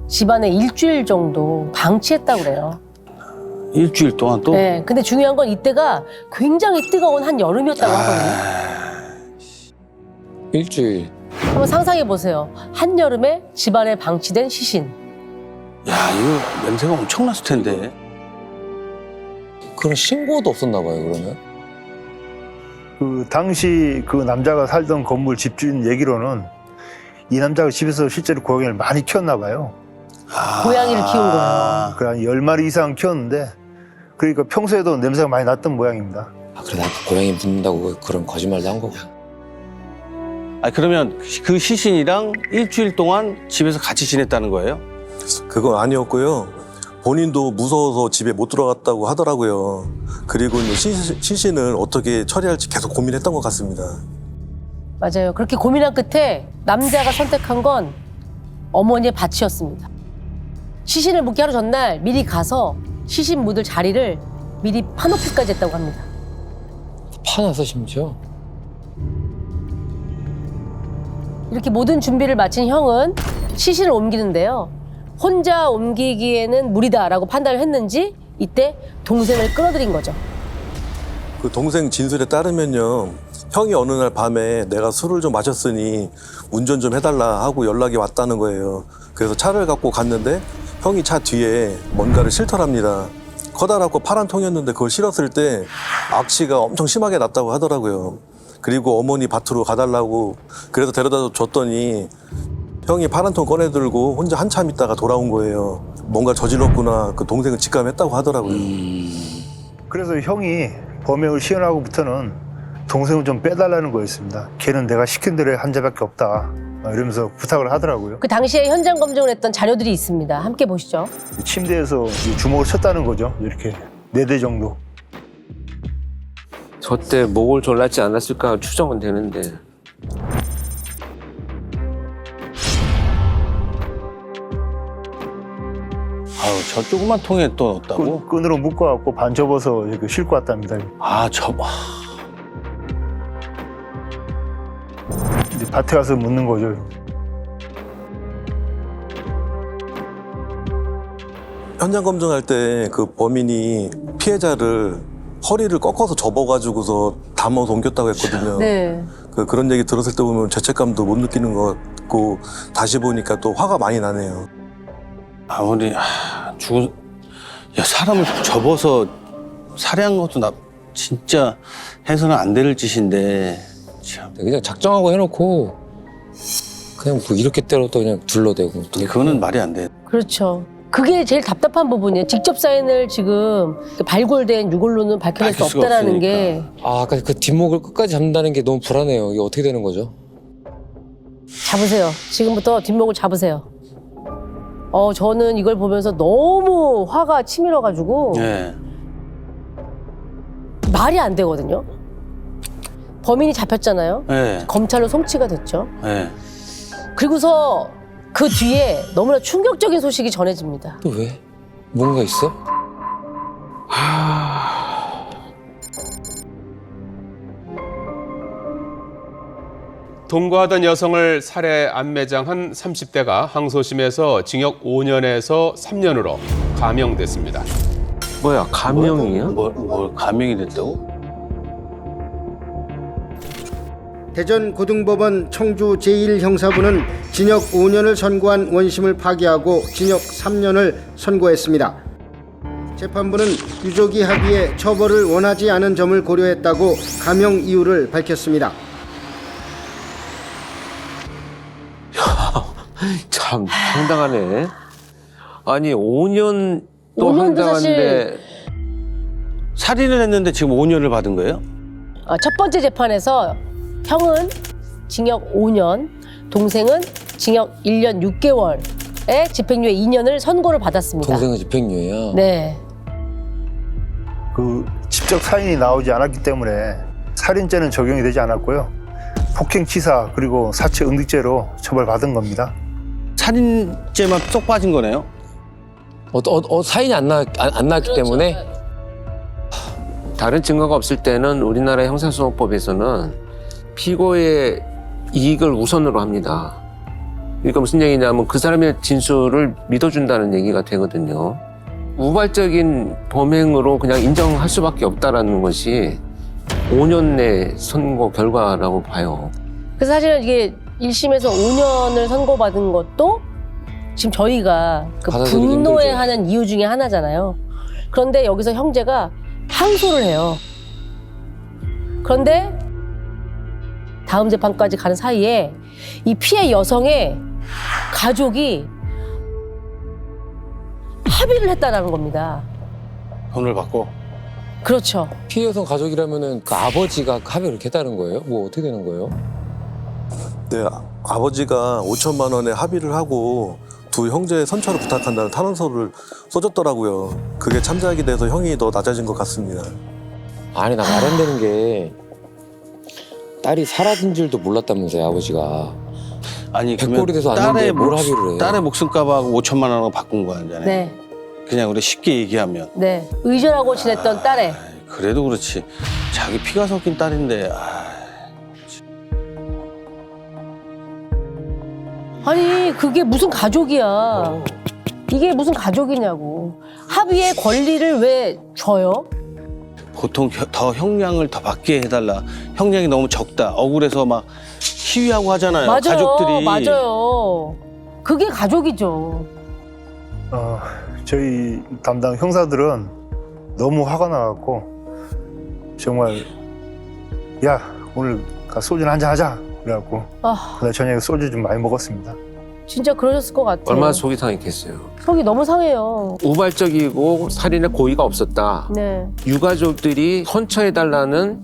집안에 일주일 정도 방치했다고 그래요. 일주일 동안 또? 네. 근데 중요한 건 이때가 굉장히 뜨거운 한 여름이었다고 하거든요. 일주일. 한번 상상해 보세요. 한여름에 집안에 방치된 시신. 야, 이거 냄새가 엄청났을 텐데. 그런 신고도 없었나 봐요, 그러면? 그 당시 그 남자가 살던 건물 집주인 얘기로는 이 남자가 집에서 실제로 고양이를 많이 키웠나 봐요. 고양이를 키운 거예요. 그래 한 10마리 이상 키웠는데 그러니까 평소에도 냄새가 많이 났던 모양입니다. 아, 그래, 나 고양이 묻는다고 그런 거짓말도 한 거고. 아, 그러면 그 시신이랑 일주일 동안 집에서 같이 지냈다는 거예요? 그건 아니었고요. 본인도 무서워서 집에 못 들어갔다고 하더라고요. 그리고 이제 시신을 어떻게 처리할지 계속 고민했던 것 같습니다. 맞아요. 그렇게 고민한 끝에 남자가 선택한 건 어머니의 밭이었습니다. 시신을 묻기 하루 전날 미리 가서 시신 묻을 자리를 미리 파놓기까지 했다고 합니다. 파놨어, 심지어? 이렇게 모든 준비를 마친 형은 시신을 옮기는데요. 혼자 옮기기에는 무리다라고 판단을 했는지 이때 동생을 끌어들인 거죠. 그 동생 진술에 따르면요. 형이 어느 날 밤에 내가 술을 좀 마셨으니 운전 좀 해달라 하고 연락이 왔다는 거예요. 그래서 차를 갖고 갔는데 형이 차 뒤에 뭔가를 싣더랍니다. 커다랗고 파란 통이었는데 그걸 실었을 때 악취가 엄청 심하게 났다고 하더라고요. 그리고 어머니 밭으로 가달라고 그래서 데려다 줬더니 형이 파란 통 꺼내 들고 혼자 한참 있다가 돌아온 거예요. 뭔가 저질렀구나. 그 동생은 직감했다고 하더라고요. 그래서 형이 범행을 시연하고부터는 동생을 좀 빼달라는 거였습니다. 걔는 내가 시킨 대로 한 자밖에 없다. 이러면서 부탁을 하더라고요. 그 당시에 현장 검증을 했던 자료들이 있습니다. 함께 보시죠. 침대에서 주먹을 쳤다는 거죠. 이렇게 4대 정도. 저때 목을 졸랐지 않았을까 추정은 되는데. 아유, 저 조그만 통에 또 넣었다고? 끈으로 묶어갖고 반 접어서 이렇게 싣고 왔답니다. 아, 접어. 이제 밭에 가서 묻는 거죠. 현장 검증할 때 그 범인이 피해자를 허리를 꺾어서 접어가지고서 담아서 옮겼다고 했거든요. 네. 그런 얘기 들었을 때 보면 죄책감도 못 느끼는 것 같고 다시 보니까 또 화가 많이 나네요. 아무리 사람을 접어서 살해한 것도 진짜 해서는 안 될 짓인데 참. 그냥 작정하고 해놓고 그냥 뭐 이렇게 때려도 그냥 둘러대고. 그거는 말이 안 돼. 그렇죠. 그게 제일 답답한 부분이에요. 직접 사인을 지금 발굴된 유골로는 밝혀낼 수 없다라는 게. 아, 아까 그 뒷목을 끝까지 잡는다는 게 너무 불안해요. 이게 어떻게 되는 거죠? 잡으세요. 지금부터 뒷목을 잡으세요. 저는 이걸 보면서 너무 화가 치밀어가지고 네. 말이 안 되거든요. 범인이 잡혔잖아요. 네. 검찰로 송치가 됐죠. 네. 그리고서 그 뒤에 너무나 충격적인 소식이 전해집니다. 또 왜? 뭔가 있어? 동거하던 여성을 살해 안매장한 30대가 항소심에서 징역 5년에서 3년으로 감형됐습니다. 뭐야, 감형이요? 뭘 감형이 됐다고? 대전 고등법원 청주 제1형사부는 징역 5년을 선고한 원심을 파기하고 징역 3년을 선고했습니다. 재판부는 유족이 합의해 처벌을 원하지 않은 점을 고려했다고 감형 이유를 밝혔습니다. 참 황당하네. 아니 5년 또 5년도 황당한데 살인을 했는데 지금 5년을 받은 거예요? 첫 번째 재판에서 형은 징역 5년, 동생은 징역 1년 6개월에 집행유예 2년을 선고를 받았습니다. 동생은 집행유예야? 네. 그 직접 사인이 나오지 않았기 때문에 살인죄는 적용이 되지 않았고요. 폭행치사 그리고 사체 응축죄로 처벌받은 겁니다. 살인죄만 쏙 빠진 거네요? 사인이 안 나왔기 때문에? 다른 증거가 없을 때는 우리나라 형사소송법에서는 피고의 이익을 우선으로 합니다. 그러니까 무슨 얘기냐면 그 사람의 진술을 믿어준다는 얘기가 되거든요. 우발적인 범행으로 그냥 인정할 수밖에 없다라는 것이 5년 내 선고 결과라고 봐요. 그래서 사실은 이게 1심에서 5년을 선고받은 것도 지금 저희가 그 받아들이기 분노에 힘들죠. 하는 이유 중에 하나잖아요. 그런데 여기서 형제가 항소를 해요. 그런데 다음 재판까지 가는 사이에 이 피해 여성의 가족이 합의를 했다라는 겁니다. 돈을 받고. 그렇죠. 피해 여성 가족이라면은 그 아버지가 합의를 이렇게 했다는 거예요? 뭐 어떻게 되는 거예요? 네, 아버지가 5천만 원에 합의를 하고 두 형제의 선처를 부탁한다는 탄원서를 써줬더라고요. 그게 참작이 돼서 형이 더 낮아진 것 같습니다. 아니 나 말 안 되는 게 딸이 사라진 줄도 몰랐다면서요 아버지가. 아니 백골이 돼서 왔는데 뭘 합의를 해요? 딸의 목숨값하고 5천만 원하고 바꾼 거잖아요. 네. 그냥 우리 쉽게 얘기하면. 네. 의존하고 지냈던 딸에. 그래도 그렇지. 자기 피가 섞인 딸인데. 아니 그게 무슨 가족이야. 이게 무슨 가족이냐고. 합의의 권리를 왜 줘요? 보통 더 형량을 더 받게 해달라. 형량이 너무 적다. 억울해서 막 시위하고 하잖아요. 맞아요. 가족들이. 맞아요. 그게 가족이죠. 저희 담당 형사들은 너무 화가 나갖고 정말 야 오늘 소주나 한잔 하자 그래갖고 아. 그날 저녁에 소주 좀 많이 먹었습니다. 진짜 그러셨을 것 같아요. 얼마나 속이 상했겠어요. 속이 너무 상해요. 우발적이고 살인의 고의가 없었다. 네. 유가족들이 선처해달라는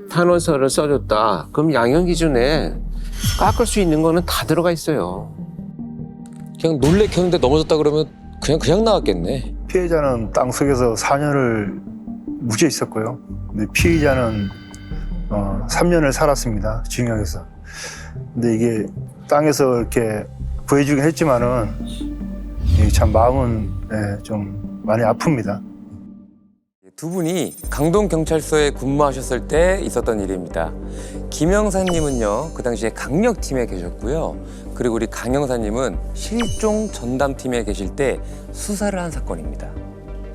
탄원서를 써줬다. 그럼 양형 기준에 깎을 수 있는 거는 다 들어가 있어요. 그냥 놀래켰는데 넘어졌다 그러면 그냥 나갔겠네. 피해자는 땅속에서 4년을 묻혀 있었고요. 근데 피의자는 3년을 살았습니다. 징역에서. 근데 이게 땅에서 이렇게 구해주긴 했지만은 참 마음은 좀 많이 아픕니다. 두 분이 강동경찰서에 근무하셨을 때 있었던 일입니다. 김 형사님은요, 그 당시에 강력팀에 계셨고요. 그리고 우리 강 형사님은 실종 전담팀에 계실 때 수사를 한 사건입니다.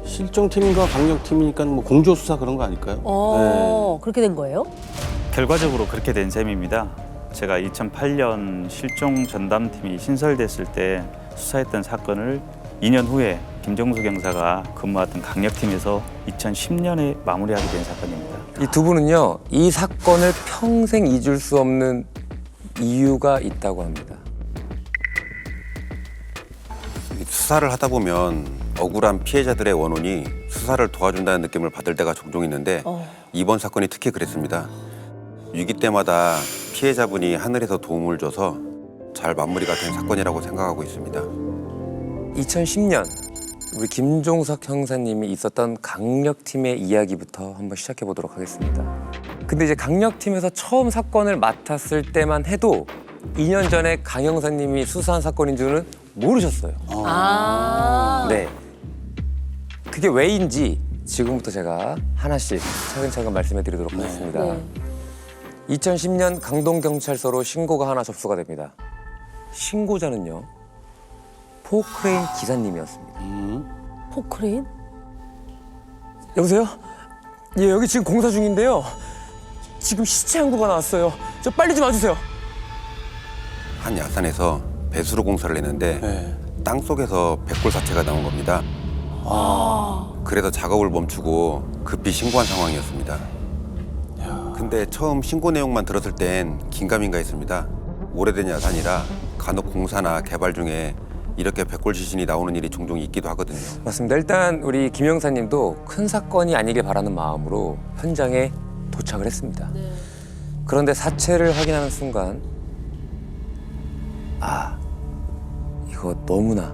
실종팀과 강력팀이니까 뭐 공조수사 그런 거 아닐까요? 그렇게 된 거예요? 결과적으로 그렇게 된 셈입니다. 제가 2008년 실종 전담팀이 신설됐을 때 수사했던 사건을 2년 후에 김정수 경사가 근무했던 강력팀에서 2010년에 마무리하게 된 사건입니다. 이 두 분은요, 이 사건을 평생 잊을 수 없는 이유가 있다고 합니다. 수사를 하다 보면 억울한 피해자들의 원혼이 수사를 도와준다는 느낌을 받을 때가 종종 있는데 이번 사건이 특히 그랬습니다. 위기 때마다 피해자분이 하늘에서 도움을 줘서 잘 마무리가 된 사건이라고 생각하고 있습니다. 2010년 우리 김종석 형사님이 있었던 강력팀의 이야기부터 한번 시작해 보도록 하겠습니다. 근데 이제 강력팀에서 처음 사건을 맡았을 때만 해도 2년 전에 강 형사님이 수사한 사건인 줄은 모르셨어요. 네. 그게 왜인지 지금부터 제가 하나씩 차근차근 말씀해 드리도록 하겠습니다. 네. 2010년 강동경찰서로 신고가 하나 접수가 됩니다. 신고자는요, 포크레인 기사님이었습니다. 포크레인? 여보세요? 예, 여기 지금 공사 중인데요. 지금 시체 항구가 나왔어요. 저 빨리 좀 와주세요. 한 야산에서 배수로 공사를 했는데 땅속에서 백골 사체가 나온 겁니다. 그래서 작업을 멈추고 급히 신고한 상황이었습니다. 근데 처음 신고 내용만 들었을 땐 긴가민가했습니다. 오래된 야산이라 간혹 공사나 개발 중에 이렇게 백골 시신이 나오는 일이 종종 있기도 하거든요. 맞습니다. 일단 우리 김 형사님도 큰 사건이 아니길 바라는 마음으로 현장에 도착을 했습니다. 그런데 사체를 확인하는 순간 이거 너무나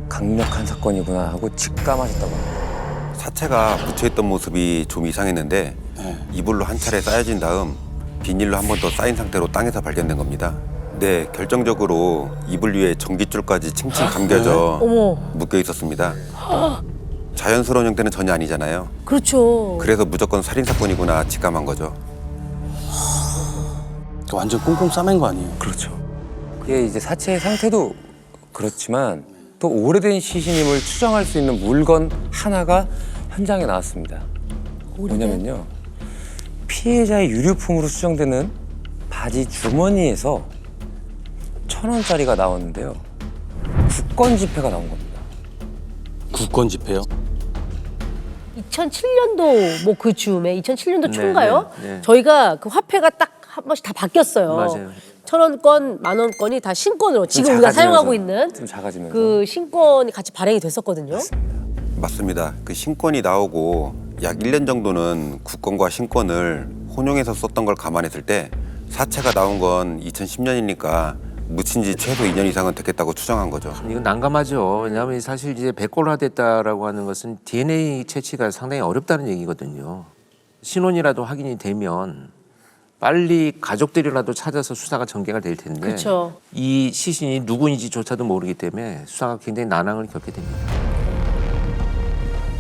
강력한 사건이구나 하고 직감하셨다고 합니다. 사체가 묻혀있던 모습이 좀 이상했는데 이불로 한 차례 쌓여진 다음 비닐로 한 번 더 쌓인 상태로 땅에서 발견된 겁니다. 네, 결정적으로 이불 위에 전깃줄까지 칭칭 감겨져 묶여 있었습니다. 자연스러운 형태는 전혀 아니잖아요. 그렇죠. 그래서 무조건 살인사건이구나 직감한 거죠. 완전 꽁꽁 싸맨 거 아니에요? 그렇죠. 그게 이제 사체의 상태도 그렇지만 또 오래된 시신임을 추정할 수 있는 물건 하나가 현장에 나왔습니다. 뭐냐면요. 피해자의 유류품으로 추정되는 바지 주머니에서 1,000원짜리가 나왔는데요. 국권 지폐가 나온 겁니다. 국권 지폐요? 2007년도 뭐 그 즈음에 2007년도 초인가요? 네. 저희가 그 화폐가 딱 한 번씩 다 바뀌었어요. 맞아요. 1,000원권, 10,000원권이 다 신권으로 지금 우리가 사용하고 있는 좀 작아지면서. 그 신권이 같이 발행이 됐었거든요. 맞습니다. 그 신권이 나오고 약 1년 정도는 국권과 신권을 혼용해서 썼던 걸 감안했을 때 사체가 나온 건 2010년이니까 묻힌 지 최소 2년 이상은 됐겠다고 추정한 거죠. 이건 난감하죠. 왜냐하면 사실 이제 백골화됐다라고 하는 것은 DNA 채취가 상당히 어렵다는 얘기거든요. 신원이라도 확인이 되면 빨리 가족들이라도 찾아서 수사가 전개가 될 텐데 그쵸. 이 시신이 누구인지조차도 모르기 때문에 수사가 굉장히 난항을 겪게 됩니다.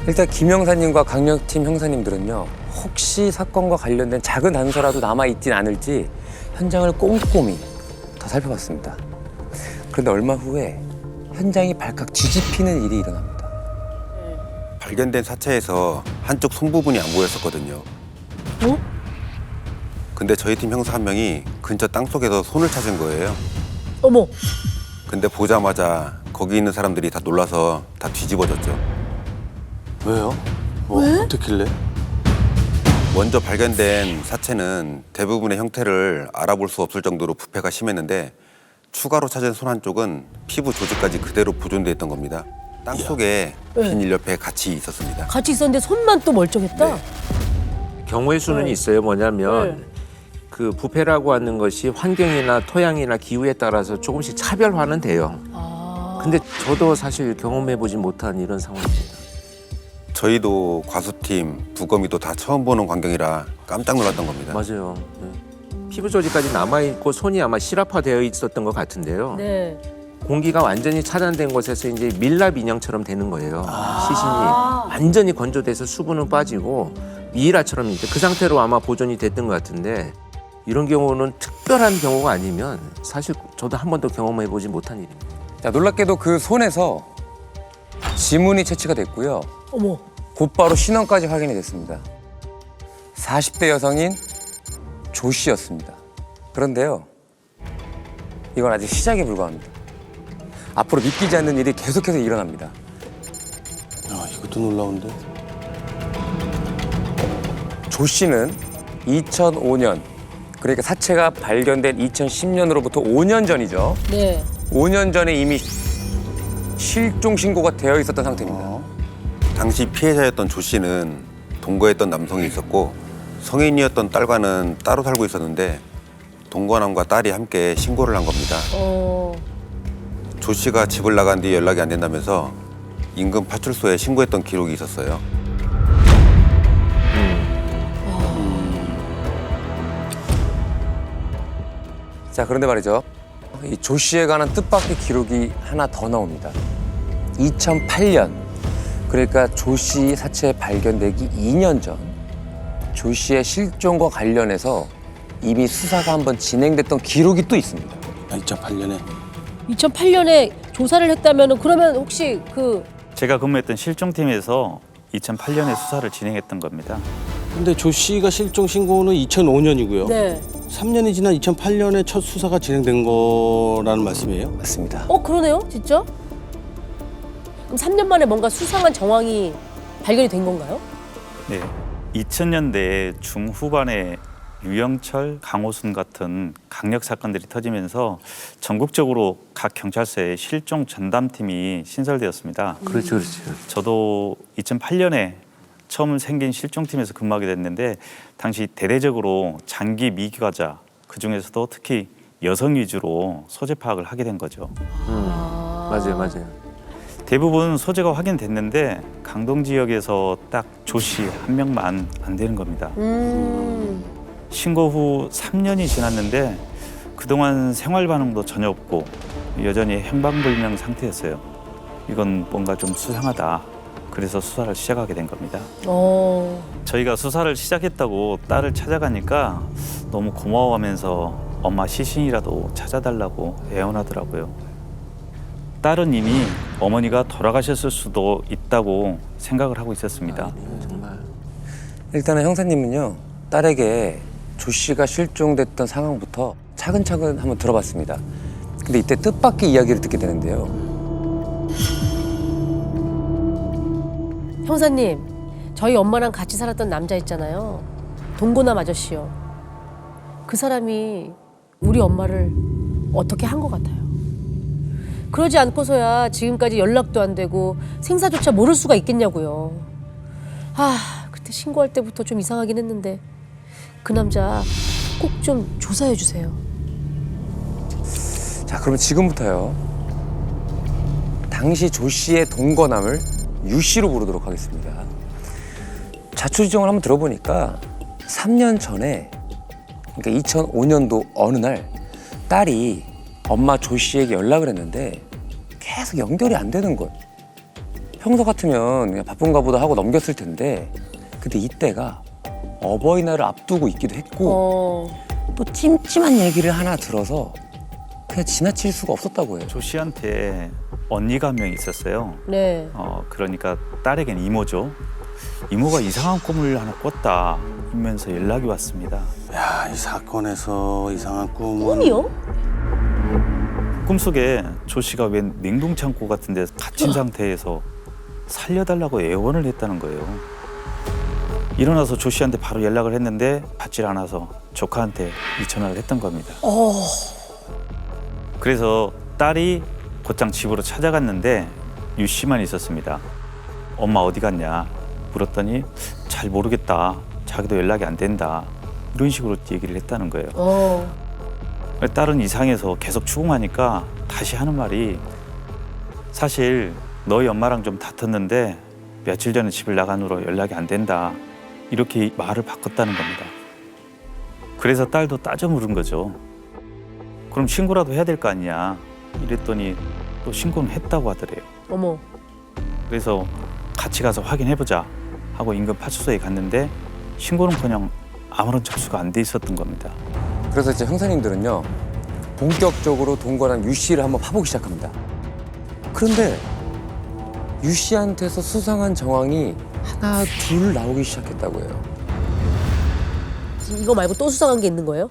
일단 김 형사님과 강력팀 형사님들은요. 혹시 사건과 관련된 작은 단서라도 남아있진 않을지 현장을 꼼꼼히 더 살펴봤습니다. 그런데 얼마 후에 현장이 발칵 뒤집히는 일이 일어납니다. 발견된 사체에서 한쪽 손 부분이 안 보였었거든요. 어? 근데 저희 팀 형사 한 명이 근처 땅속에서 손을 찾은 거예요. 어머. 근데 보자마자 거기 있는 사람들이 다 놀라서 다 뒤집어졌죠. 왜요? 왜? 어떻길래? 먼저 발견된 사체는 대부분의 형태를 알아볼 수 없을 정도로 부패가 심했는데 추가로 찾은 손 한쪽은 피부 조직까지 그대로 보존돼 있던 겁니다. 땅속에 비닐 옆에 같이 있었습니다. 같이 있었는데 손만 또 멀쩡했다. 경우의 수는 있어요. 뭐냐면 그 부패라고 하는 것이 환경이나 토양이나 기후에 따라서 조금씩 차별화는 돼요. 근데 저도 사실 경험해보지 못한 이런 상황입니다. 저희도 과수팀, 부검이도 다 처음 보는 광경이라 깜짝 놀랐던 겁니다. 맞아요. 피부 조직까지 남아있고 손이 아마 실압화되어 있었던 것 같은데요. 네. 공기가 완전히 차단된 곳에서 이제 밀랍 인형처럼 되는 거예요. 시신이 완전히 건조돼서 수분은 빠지고 미이라처럼 이제 그 상태로 아마 보존이 됐던 것 같은데 이런 경우는 특별한 경우가 아니면 사실 저도 한 번도 경험해보지 못한 일입니다. 자, 놀랍게도 그 손에서 지문이 채취가 됐고요. 어머. 곧바로 신원까지 확인이 됐습니다. 40대 여성인 조 씨였습니다. 그런데요. 이건 아직 시작에 불과합니다. 앞으로 믿기지 않는 일이 계속해서 일어납니다. 아, 이것도 놀라운데. 조 씨는 2005년, 그러니까 사체가 발견된 2010년으로부터 5년 전이죠. 네. 5년 전에 이미 실종 신고가 되어 있었던 상태입니다. 당시 피해자였던 조 씨는 동거했던 남성이 있었고 성인이었던 딸과는 따로 살고 있었는데 동거남과 딸이 함께 신고를 한 겁니다. 조 씨가 집을 나간 뒤 연락이 안 된다면서 인근 파출소에 신고했던 기록이 있었어요. 자, 그런데 말이죠. 이 조 씨에 관한 뜻밖의 기록이 하나 더 나옵니다. 2008년, 그러니까 조 씨 사체 발견되기 2년 전, 조 씨의 실종과 관련해서 이미 수사가 한번 진행됐던 기록이 또 있습니다. 2008년에? 2008년에 조사를 했다면 그러면 혹시 제가 근무했던 실종팀에서 2008년에 수사를 진행했던 겁니다. 근데 조 씨가 실종 신고는 2005년이고요. 네. 3년이 지난 2008년에 첫 수사가 진행된 거라는 말씀이에요? 맞습니다. 그러네요, 진짜? 그럼 3년 만에 뭔가 수상한 정황이 발견이 된 건가요? 네, 2000년대 중후반에 유영철, 강호순 같은 강력 사건들이 터지면서 전국적으로 각 경찰서에 실종 전담팀이 신설되었습니다. 그렇죠. 저도 2008년에 처음 생긴 실종팀에서 근무하게 됐는데 당시 대대적으로 장기 미과자, 그중에서도 특히 여성 위주로 소재 파악을 하게 된 거죠. 맞아요. 대부분 소재가 확인됐는데 강동 지역에서 딱 조 씨 한 명만 안 되는 겁니다. 신고 후 3년이 지났는데 그동안 생활 반응도 전혀 없고 여전히 행방불명 상태였어요. 이건 뭔가 좀 수상하다. 그래서 수사를 시작하게 된 겁니다. 저희가 수사를 시작했다고 딸을 찾아가니까 너무 고마워하면서 엄마 시신이라도 찾아달라고 애원하더라고요. 딸은 이미 어머니가 돌아가셨을 수도 있다고 생각을 하고 있었습니다. 일단은 형사님은요, 딸에게 조 씨가 실종됐던 상황부터 차근차근 한번 들어봤습니다. 근데 이때 뜻밖의 이야기를 듣게 되는데요. 형사님, 저희 엄마랑 같이 살았던 남자 있잖아요. 동고남 아저씨요. 그 사람이 우리 엄마를 어떻게 한 것 같아요. 그러지 않고서야 지금까지 연락도 안 되고 생사조차 모를 수가 있겠냐고요. 아, 그때 신고할 때부터 좀 이상하긴 했는데 그 남자 꼭 좀 조사해 주세요. 자, 그러면 지금부터요. 당시 조 씨의 동거남을 유 씨로 부르도록 하겠습니다. 자초지종을 한번 들어보니까 3년 전에, 그러니까 2005년도 어느 날 딸이 엄마 조 씨에게 연락을 했는데 계속 연결이 안 되는 거예요. 평소 같으면 그냥 바쁜가 보다 하고 넘겼을 텐데, 근데 이때가 어버이날을 앞두고 있기도 했고 또 찜찜한 얘기를 하나 들어서 그냥 지나칠 수가 없었다고 해요. 조 씨한테 언니가 한 명 있었어요. 네. 그러니까 딸에겐 이모죠. 이모가 이상한 꿈을 하나 꿨다 하면서 연락이 왔습니다. 야, 이 사건에서 이상한 꿈은... 꿈이요? 꿈속에 조 씨가 웬 냉동창고 같은 데 갇힌 상태에서 살려달라고 애원을 했다는 거예요. 일어나서 조 씨한테 바로 연락을 했는데 받질 않아서 조카한테 이 전화를 했던 겁니다. 그래서 딸이 곧장 집으로 찾아갔는데 유 씨만 있었습니다. 엄마 어디 갔냐 물었더니 잘 모르겠다. 자기도 연락이 안 된다. 이런 식으로 얘기를 했다는 거예요. 딸은 이상해서 계속 추궁하니까 다시 하는 말이 사실 너희 엄마랑 좀 다퉜는데 며칠 전에 집을 나간 후로 연락이 안 된다. 이렇게 말을 바꿨다는 겁니다. 그래서 딸도 따져 물은 거죠. 그럼 신고라도 해야 될 거 아니냐. 이랬더니 또 신고는 했다고 하더래요. 어머. 그래서 같이 가서 확인해보자 하고 인근 파출소에 갔는데 신고는커녕 아무런 접수가 안 돼 있었던 겁니다. 그래서 이제 형사님들은요, 본격적으로 동거남 유 씨를 한번 파보기 시작합니다. 그런데 유 씨한테서 수상한 정황이 하나 둘 나오기 시작했다고 해요. 이거 말고 또 수상한 게 있는 거예요?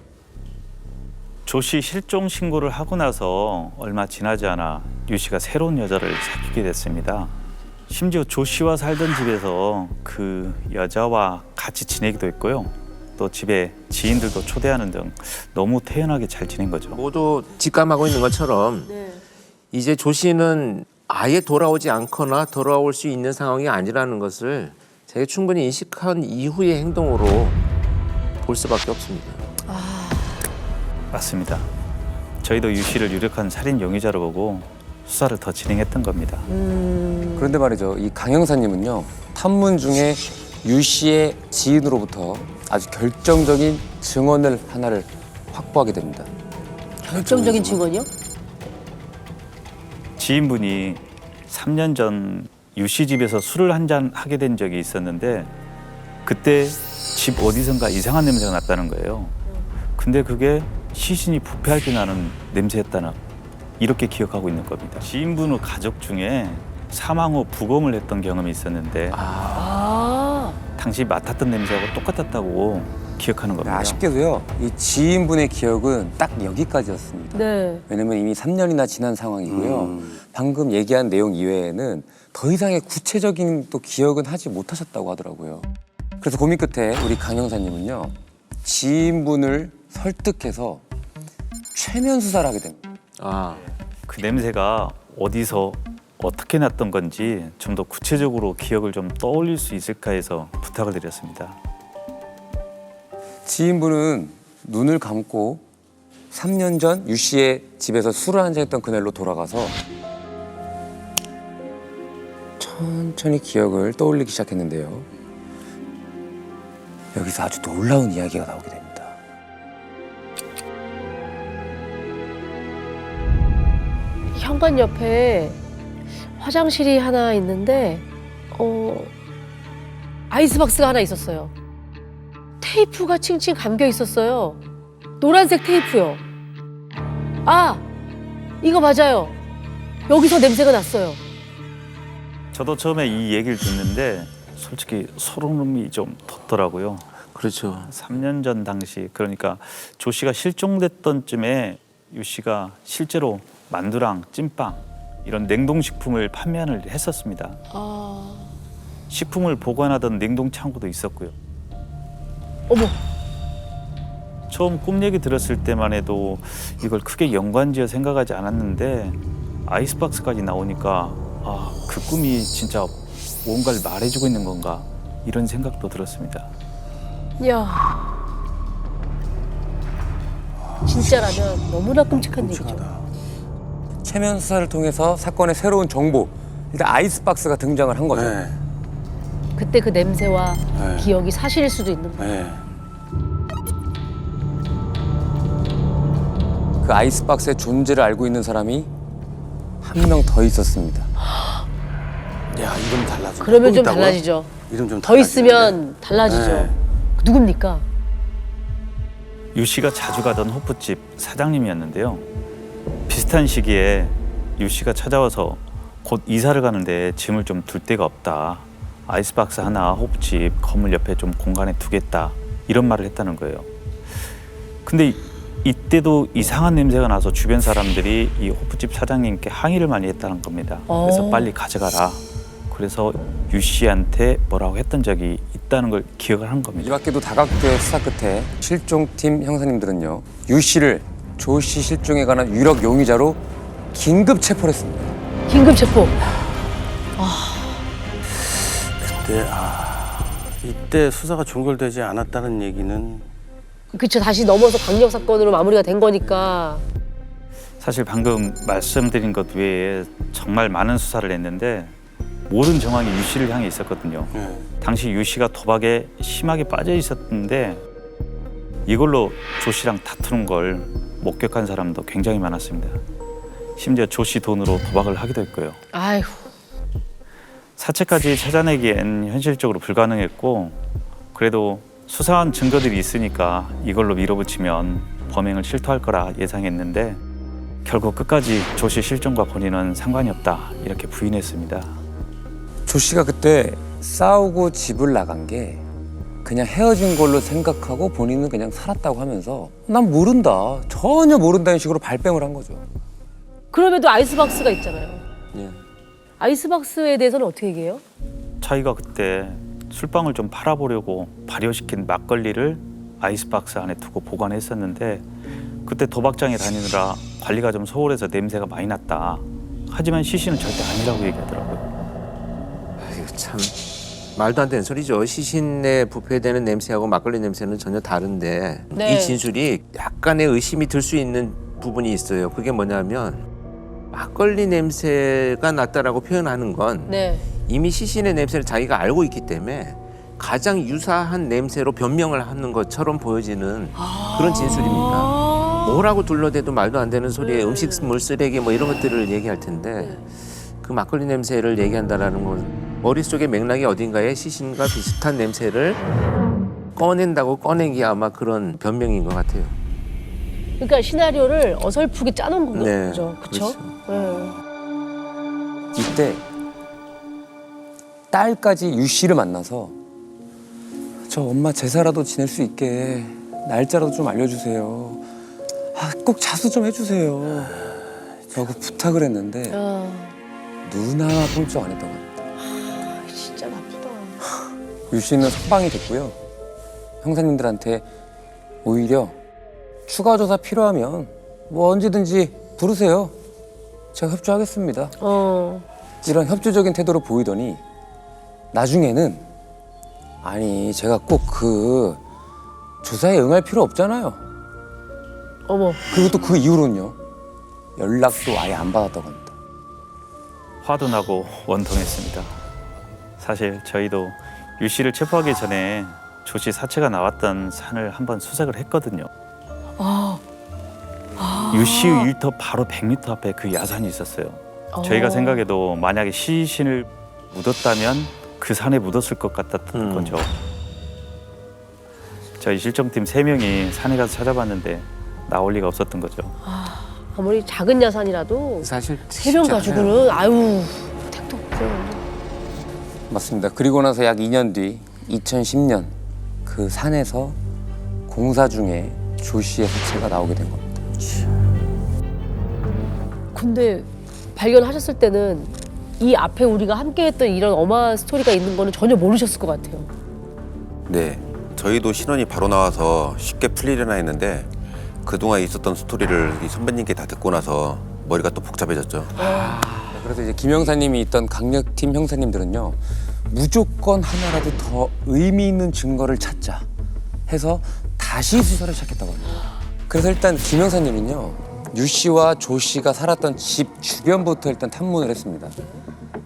조 씨 실종 신고를 하고 나서 얼마 지나지 않아 유 씨가 새로운 여자를 사귀게 됐습니다. 심지어 조 씨와 살던 집에서 그 여자와 같이 지내기도 했고요. 또 집에 지인들도 초대하는 등 너무 태연하게 잘 지낸 거죠. 모두 직감하고 있는 것처럼 이제 조 씨는 아예 돌아오지 않거나 돌아올 수 있는 상황이 아니라는 것을 제가 충분히 인식한 이후의 행동으로 볼 수밖에 없습니다. 맞습니다. 저희도 유 씨를 유력한 살인 용의자로 보고 수사를 더 진행했던 겁니다. 그런데 말이죠, 이 강 형사님은요, 탐문 중에 유 씨의 지인으로부터 아주 결정적인 증언을 하나를 확보하게 됩니다. 결정적인 증언이요? 지인분이 3년 전 유 씨 집에서 술을 한잔 하게 된 적이 있었는데 그때 집 어디선가 이상한 냄새가 났다는 거예요. 근데 그게 시신이 부패할 때 나는 냄새였다나 이렇게 기억하고 있는 겁니다. 지인분의 가족 중에 사망 후 부검을 했던 경험이 있었는데 당시 맡았던 냄새하고 똑같았다고 기억하는 겁니다. 아쉽게도요, 이 지인분의 기억은 딱 여기까지였습니다. 네. 왜냐면 이미 3년이나 지난 상황이고요. 방금 얘기한 내용 이외에는 더 이상의 구체적인 또 기억은 하지 못하셨다고 하더라고요. 그래서 고민 끝에 우리 강 형사님은요, 지인분을 설득해서 최면 수사를 하게 됩니다. 그 냄새가 어디서 어떻게 났던 건지 좀 더 구체적으로 기억을 좀 떠올릴 수 있을까 해서 부탁을 드렸습니다. 지인분은 눈을 감고 3년 전 유 씨의 집에서 술을 한잔했던 그날로 돌아가서 천천히 기억을 떠올리기 시작했는데요. 여기서 아주 놀라운 이야기가 나오게 됩니다. 현관 옆에 화장실이 하나 있는데 아이스박스가 하나 있었어요. 테이프가 칭칭 감겨 있었어요. 노란색 테이프요. 아, 이거 맞아요. 여기서 냄새가 났어요. 저도 처음에 이 얘기를 듣는데 솔직히 소름이 좀 돋더라고요. 그렇죠. 3년 전 당시, 그러니까 조 씨가 실종됐던 쯤에 유 씨가 실제로 만두랑 찐빵 이런 냉동식품을 판매를 했었습니다. 식품을 보관하던 냉동 창고도 있었고요. 어머. 처음 꿈 얘기 들었을 때만 해도 이걸 크게 연관지어 생각하지 않았는데 아이스박스까지 나오니까 그 꿈이 진짜 뭔가를 말해주고 있는 건가 이런 생각도 들었습니다. 야. 진짜라면 너무나 끔찍한 얘기죠. 체면 수사를 통해서 사건의 새로운 정보, 일단 아이스박스가 등장을 한 거죠. 그때 그 냄새와 네. 기억이 사실일 수도 있는 거예요. 그 아이스박스의 존재를 알고 있는 사람이 한 명 더 있었습니다. 야, 이름 달라져. 그러면 좀 달라지죠. 이름 좀 더 있으면 달라지죠. 네. 누굽니까? 유 씨가 자주 가던 호프집 사장님이었는데요. 비슷한 시기에 유 씨가 찾아와서 곧 이사를 가는데 짐을 좀 둘 데가 없다. 아이스박스 하나 호프집 건물 옆에 좀 공간에 두겠다. 이런 말을 했다는 거예요. 근데 이때도 이상한 냄새가 나서 주변 사람들이 이 호프집 사장님께 항의를 많이 했다는 겁니다. 그래서 빨리 가져가라. 그래서 유 씨한테 뭐라고 했던 적이 있다는 걸 기억을 한 겁니다. 이 밖에도 다각도의 수사 끝에 실종팀 형사님들은요, 유 씨를 조 씨 실종에 관한 유력 용의자로 긴급 체포를 했습니다. 긴급 체포. 그때 이때 수사가 종결되지 않았다는 얘기는 그쵸, 다시 넘어서 강력 사건으로 마무리가 된 거니까. 사실 방금 말씀드린 것 외에 정말 많은 수사를 했는데 모든 정황이 유 씨를 향해 있었거든요. 당시 유 씨가 도박에 심하게 빠져 있었는데 이걸로 조 씨랑 다투는 걸 목격한 사람도 굉장히 많았습니다. 심지어 조 씨 돈으로 도박을 하기도 했고요. 아이고. 사체까지 찾아내기엔 현실적으로 불가능했고 그래도 수사한 증거들이 있으니까 이걸로 밀어붙이면 범행을 실토할 거라 예상했는데 결국 끝까지 조 씨 실종과 본인은 상관이 없다 이렇게 부인했습니다. 조 씨가 그때 싸우고 집을 나간 게 그냥 헤어진 걸로 생각하고 본인은 그냥 살았다고 하면서 난 모른다, 전혀 모른다는 식으로 발뺌을 한 거죠. 그럼에도 아이스박스가 있잖아요. 예. 아이스박스에 대해서는 어떻게 얘기해요? 자기가 그때 술빵을 좀 팔아보려고 발효시킨 막걸리를 아이스박스 안에 두고 보관했었는데 그때 도박장에 다니느라 관리가 좀 소홀해서 냄새가 많이 났다. 하지만 시신은 절대 아니라고 얘기하더라고요. 이거 참 말도 안 되는 소리죠. 시신에 부패되는 냄새하고 막걸리 냄새는 전혀 다른데 네. 이 진술이 약간의 의심이 들 수 있는 부분이 있어요. 그게 뭐냐면 막걸리 냄새가 났다라고 표현하는 건 네. 이미 시신의 냄새를 자기가 알고 있기 때문에 가장 유사한 냄새로 변명을 하는 것처럼 보여지는 그런 진술입니다. 뭐라고 둘러대도 말도 안 되는 소리에 음식물 쓰레기 뭐 이런 것들을 얘기할 텐데 그 막걸리 냄새를 얘기한다라는 건 머릿속의 맥락이 어딘가에 시신과 비슷한 냄새를 꺼낸다고 꺼내기 아마 그런 변명인 것 같아요. 그러니까 시나리오를 어설프게 짜놓은 네, 거죠. 그렇죠? 이때 딸까지 유 씨를 만나서 저 엄마 제사라도 지낼 수 있게 날짜라도 좀 알려주세요. 꼭 자수 좀 해주세요. 라고 부탁을 했는데 눈 하나 꼼짝 안 했다고 합니다. 진짜 나쁘다. 유 씨는 석방이 됐고요. 형사님들한테 오히려 추가 조사 필요하면 뭐 언제든지 부르세요. 제가 협조하겠습니다. 이런 협조적인 태도를 보이더니 나중에는 아니 제가 꼭 그 조사에 응할 필요 없잖아요. 어머. 그리고 또 그 이후로는요. 연락도 아예 안 받았다고 합니다. 화도 나고 원통했습니다. 사실 저희도 유 씨를 체포하기 전에 조 씨 사체가 나왔던 산을 한번 수색을 했거든요. 유 씨의 일터 바로 100m 앞에 그 야산이 있었어요. 저희가 생각해도 만약에 시신을 묻었다면 그 산에 묻었을 것 같았던 거죠. 저희 실종팀 3명이 산에 가서 찾아봤는데 나올 리가 없었던 거죠. 아무리 작은 야산이라도 사실 세 명 가지고는 아유 택도 없죠. 맞습니다. 그리고 나서 약 2년 뒤 2010년 그 산에서 공사 중에 조 씨의 사체가 나오게 된 겁니다. 근데 발견하셨을 때는 이 앞에 우리가 함께했던 이런 어마한 스토리가 있는 거는 전혀 모르셨을 것 같아요. 네, 저희도 신원이 바로 나와서 쉽게 풀리려나 했는데 그동안 있었던 스토리를 이 선배님께 다 듣고 나서 머리가 또 복잡해졌죠. 그래서 이제 김 형사님이 있던 강력팀 형사님들은요, 무조건 하나라도 더 의미 있는 증거를 찾자 해서 다시 수사를 시작했다고 합니다. 그래서 일단 김 형사님은요, 유 씨와 조 씨가 살았던 집 주변부터 일단 탐문을 했습니다.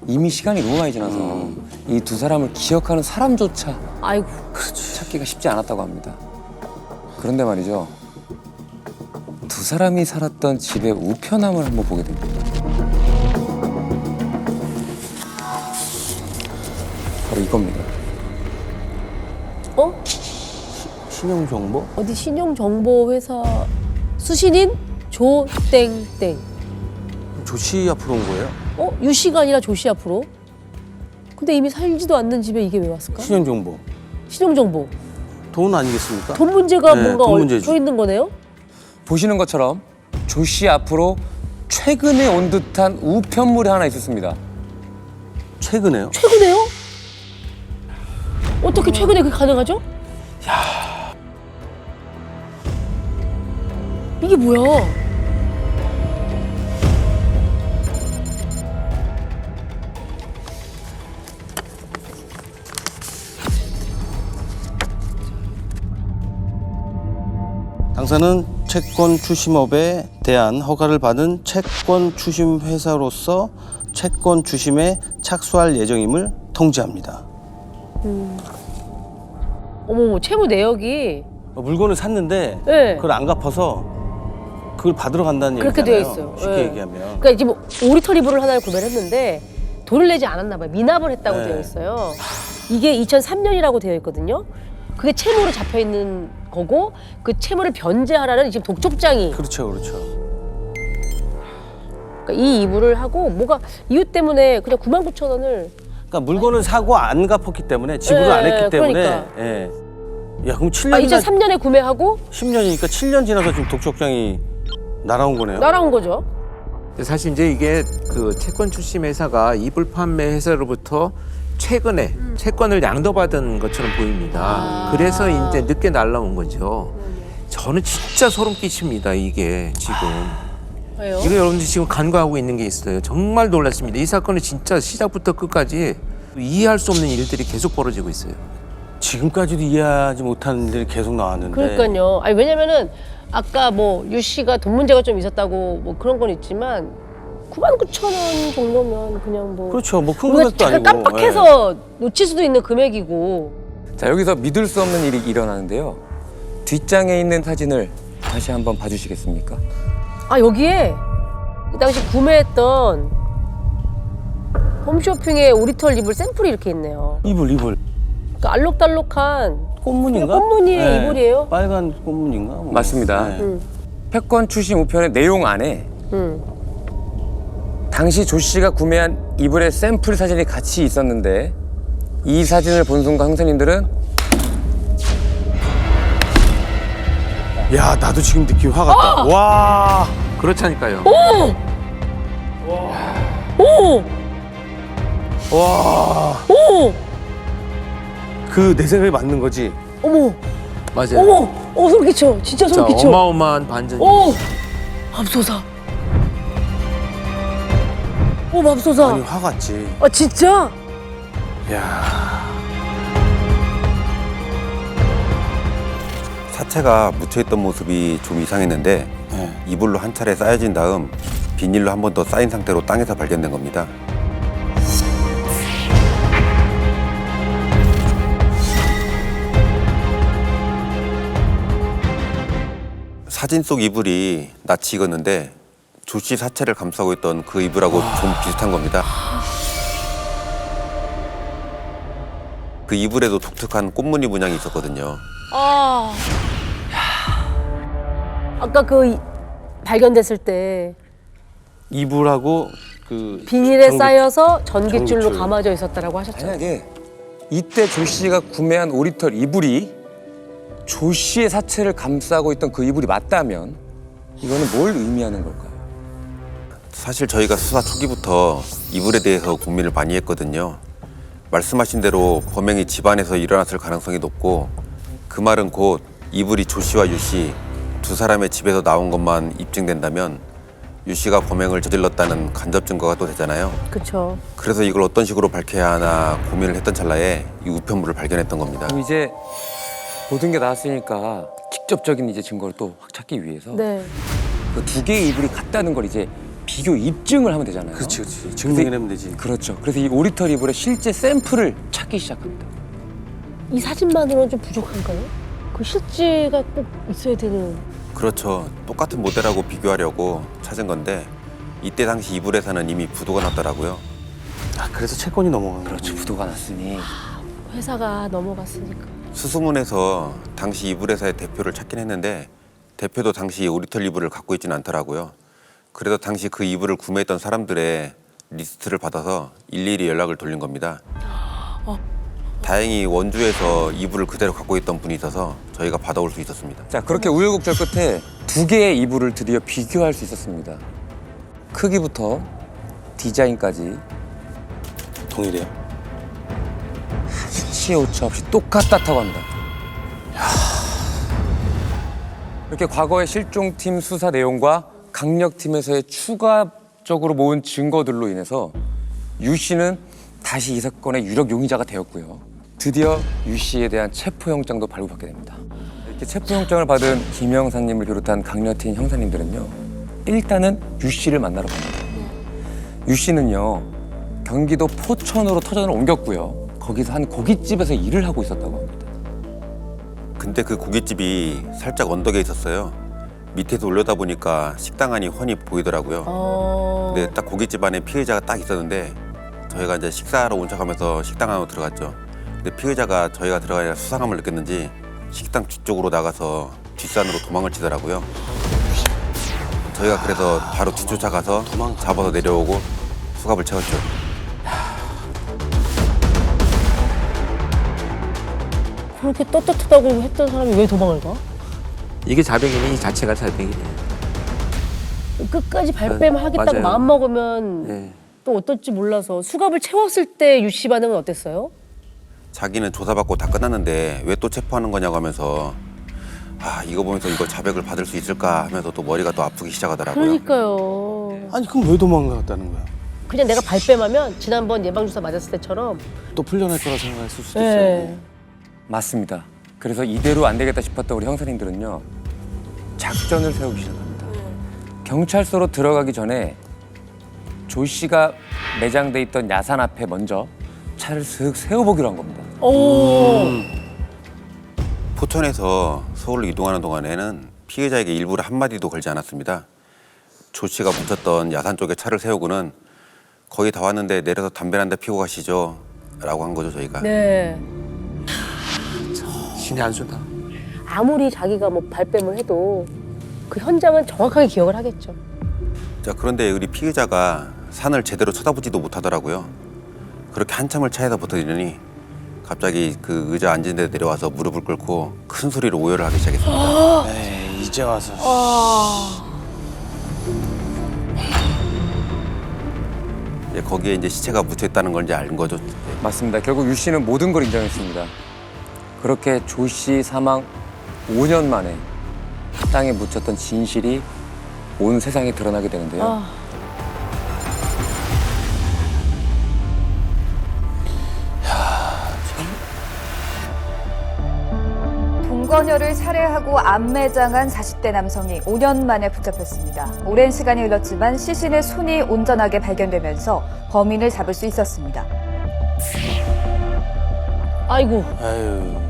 이미 시간이 너무 많이 지나서 이 두 사람을 기억하는 사람조차 아이고 찾기가 쉽지 않았다고 합니다. 그런데 말이죠, 두 사람이 살았던 집의 우편함을 한번 보게 됩니다. 바로 이겁니다. 어? 신용정보? 어디 신용정보회사 수신인 조땡땡. 조 씨 앞으로 온 거예요? 어? 유 씨가 아니라 조 씨 앞으로? 근데 이미 살지도 않는 집에 이게 왜 왔을까? 신용정보. 신용정보. 돈 아니겠습니까? 돈 문제가 네, 뭔가 돈 문제죠. 얽혀 있는 거네요? 보시는 것처럼 조 씨 앞으로 최근에 온 듯한 우편물이 하나 있었습니다. 최근에요? 최근에요? 어떻게 최근에 그게 가능하죠? 이게 뭐야? 당사는 채권 추심업에 대한 허가를 받은 채권 추심 회사로서 채권 추심에 착수할 예정임을 통지합니다. 어머, 채무 내역이 물건을 샀는데 네. 그걸 안 갚아서 그걸 받으러 간다는 그렇게 얘기잖아요. 되어 있어요. 쉽게 네. 얘기하면. 그러니까 지금 오리털 이불을 하나를 구매를 했는데 돈을 내지 않았나 봐요. 미납을 했다고 네. 되어 있어요. 이게 2003년이라고 되어 있거든요. 그게 채무로 잡혀 있는 거고 그 채무를 변제하라는 지금 독촉장이. 그렇죠, 그렇죠. 그러니까 이 이불을 하고 뭐가 이유 때문에 그냥 99,000원을. 그러니까 물건을 사고 안 갚았기 때문에 지불을 네, 안 했기 때문에. 그러니까. 예. 야, 그럼 7년. 2003년에 구매하고 10년이니까 7년 지나서 지금 독촉장이 날아온 거네요. 날아온 거죠. 사실 이제 이게 그 채권 출심 회사가 이불 판매 회사로부터 최근에 채권을 양도받은 것처럼 보입니다. 그래서 이제 늦게 날라온 거죠. 저는 진짜 소름 끼칩니다, 이게 지금. 왜요? 이거 여러분들 지금 간과하고 있는 게 있어요. 정말 놀랐습니다. 이 사건은 진짜 시작부터 끝까지 이해할 수 없는 일들이 계속 벌어지고 있어요. 지금까지도 이해하지 못하는 일들이 계속 나왔는데. 그러니까요. 아니 왜냐면은 아까 뭐 유 씨가 돈 문제가 좀 있었다고 뭐 그런 건 있지만 99,000원 정도면 그냥 뭐 그렇죠. 뭐 큰 우리가 금액도 잠깐 아니고. 깜빡해서 놓칠 수도 있는 금액이고. 자, 여기서 믿을 수 없는 일이 일어나는데요. 뒷장에 있는 사진을 다시 한번 봐주시겠습니까? 아 여기에 그 당시 구매했던 홈쇼핑의 오리털 이불 샘플이 이렇게 있네요. 이불. 그러니까 알록달록한 꽃무늬인가? 꽃무늬의 네. 이불이에요? 빨간 꽃무늬인가? 뭐. 맞습니다. 응. 채권 추심 우편의 내용 안에 응. 당시 조 씨가 구매한 이불의 샘플 사진이 같이 있었는데 이 사진을 본 순간 형사님들은 야, 나도 지금 느낌 화가 났다. 와. 그렇다니까요. 오! 오! 와. 오! 그 내 생각이 맞는 거지. 어머! 맞아요. 어머! 소름 끼쳐. 진짜 소름 끼쳐. 어마어마한 반전이. 오! 맙소사. 오, 맙소사. 아니, 화갔지. 아, 진짜? 야. 사체가 묻혀있던 모습이 좀 이상했는데 이불로 한 차례 쌓여진 다음 비닐로 한 번 더 쌓인 상태로 땅에서 발견된 겁니다. 사진 속 이불이 낯이 익었는데 조 씨 사체를 감싸고 있던 그 이불하고 좀 비슷한 겁니다. 그 이불에도 독특한 꽃무늬 문양이 있었거든요. 아. 아까 그 발견됐을 때 이불하고 그 비닐에 쌓여서 전깃줄로 전깃줄. 감아져 있었다라고 하셨죠. 만약에 이때 조 씨가 구매한 5리터 이불이 조 씨의 사체를 감싸고 있던 그 이불이 맞다면 이거는 뭘 의미하는 걸까요? 사실 저희가 수사 초기부터 이불에 대해서 고민을 많이 했거든요. 말씀하신 대로 범행이 집안에서 일어났을 가능성이 높고 그 말은 곧 이불이 조 씨와 유 씨 두 사람의 집에서 나온 것만 입증된다면 유 씨가 범행을 저질렀다는 간접 증거가 또 되잖아요. 그렇죠. 그래서 이걸 어떤 식으로 밝혀야 하나 고민을 했던 찰나에 이 우편물을 발견했던 겁니다. 그럼 이제 모든 게 나왔으니까 직접적인 이제 증거를 또 확 찾기 위해서 네. 그 두 개의 이불이 같다는 걸 이제 비교 입증을 하면 되잖아요. 그렇지. 증명해내면 되지. 그렇죠. 그래서 이 5리터 이불의 실제 샘플을 찾기 시작합니다. 이 사진만으로는 좀 부족한가요? 그 실제가 꼭 있어야 되는. 그렇죠. 똑같은 모델하고 비교하려고 찾은 건데 이때 당시 이불에서는 이미 부도가 났더라고요. 아, 그래서 채권이 넘어간 거죠. 그렇죠. 부도가 났으니. 회사가 넘어갔으니까. 수소문에서 당시 이불회사의 대표를 찾긴 했는데 대표도 당시 5리터 이불을 갖고 있지는 않더라고요. 그래서 당시 그 이불을 구매했던 사람들의 리스트를 받아서 일일이 연락을 돌린 겁니다. 다행히 원주에서 이불을 그대로 갖고 있던 분이 있어서 저희가 받아올 수 있었습니다. 자, 그렇게 우여곡절 끝에 두 개의 이불을 드디어 비교할 수 있었습니다. 크기부터 디자인까지 동일해요. 한치의 오차 없이 똑같다고 합니다. 이렇게 과거의 실종팀 수사 내용과 강력팀에서의 추가적으로 모은 증거들로 인해서 유 씨는 다시 이 사건의 유력 용의자가 되었고요. 드디어 유 씨에 대한 체포영장도 발부받게 됩니다. 이렇게 체포영장을 받은 김 형사님을 비롯한 강력팀 형사님들은요, 일단은 유 씨를 만나러 갑니다. 유 씨는요, 경기도 포천으로 터전을 옮겼고요. 거기서 한 고깃집에서 일을 하고 있었다고 합니다. 근데 그 고깃집이 살짝 언덕에 있었어요. 밑에서 올려다 보니까 식당 안이 훤히 보이더라고요. 근데 딱 고깃집 안에 피해자가 딱 있었는데 저희가 이제 식사하러 온 척하면서 식당 안으로 들어갔죠. 근데 피해자가 저희가 들어가야 수상함을 느꼈는지 식당 뒤쪽으로 나가서 뒷산으로 도망을 치더라고요. 저희가 그래서 바로 뒤쫓아가서 잡아서 내려오고 수갑을 채웠죠. 그렇게 떳떳하다고 했던 사람이 왜 도망을 가? 이게 자백이니 이 자체가 자백이네. 끝까지 발뺌을 하겠다고 맞아요. 마음먹으면 네. 또 어떨지 몰라서 수갑을 채웠을 때 유 씨 반응은 어땠어요? 자기는 조사받고 다 끝났는데 왜 또 체포하는 거냐고 하면서 아 이거 보면서 이거 자백을 받을 수 있을까 하면서 또 머리가 또 아프기 시작하더라고요. 그러니까요. 아니 그럼 왜 도망갔다는 거야? 그냥 내가 발뺌하면 지난번 예방주사 맞았을 때처럼 또 풀려날 거라 생각했을 수도 네. 있어요. 맞습니다. 그래서 이대로 안 되겠다 싶었던 우리 형사님들은요, 작전을 세우기 시작합니다. 경찰서로 들어가기 전에 조 씨가 매장돼 있던 야산 앞에 먼저 차를 슥 세워보기로 한 겁니다. 포천에서 서울로 이동하는 동안에는 피해자에게 일부러 한마디도 걸지 않았습니다. 조 씨가 묻혔던 야산 쪽에 차를 세우고는 거의 다 왔는데 내려서 담배 한 대 피고 가시죠 라고 한 거죠 저희가. 네. 신의 한 수다. 아무리 자기가 뭐 발뺌을 해도 그 현장은 정확하게 기억을 하겠죠. 자 그런데 우리 피해자가 산을 제대로 쳐다보지도 못하더라고요. 그렇게 한참을 차에다 버티더니 갑자기 그 의자 앉은 데 내려와서 무릎을 꿇고 큰 소리로 오열을 하기 시작했습니다. 에이, 이제 와서. 거기에 이제 시체가 묻혀 있다는 걸 이제 알 거죠. 맞습니다. 결국 유 씨는 모든 걸 인정했습니다. 그렇게 조 씨 사망 5년 만에 땅에 묻혔던 진실이 온 세상에 드러나게 되는데요. 동거녀를 살해하고 암매장한 40대 남성이 5년 만에 붙잡혔습니다. 오랜 시간이 흘렀지만 시신의 손이 온전하게 발견되면서 범인을 잡을 수 있었습니다. 아이고. 아유.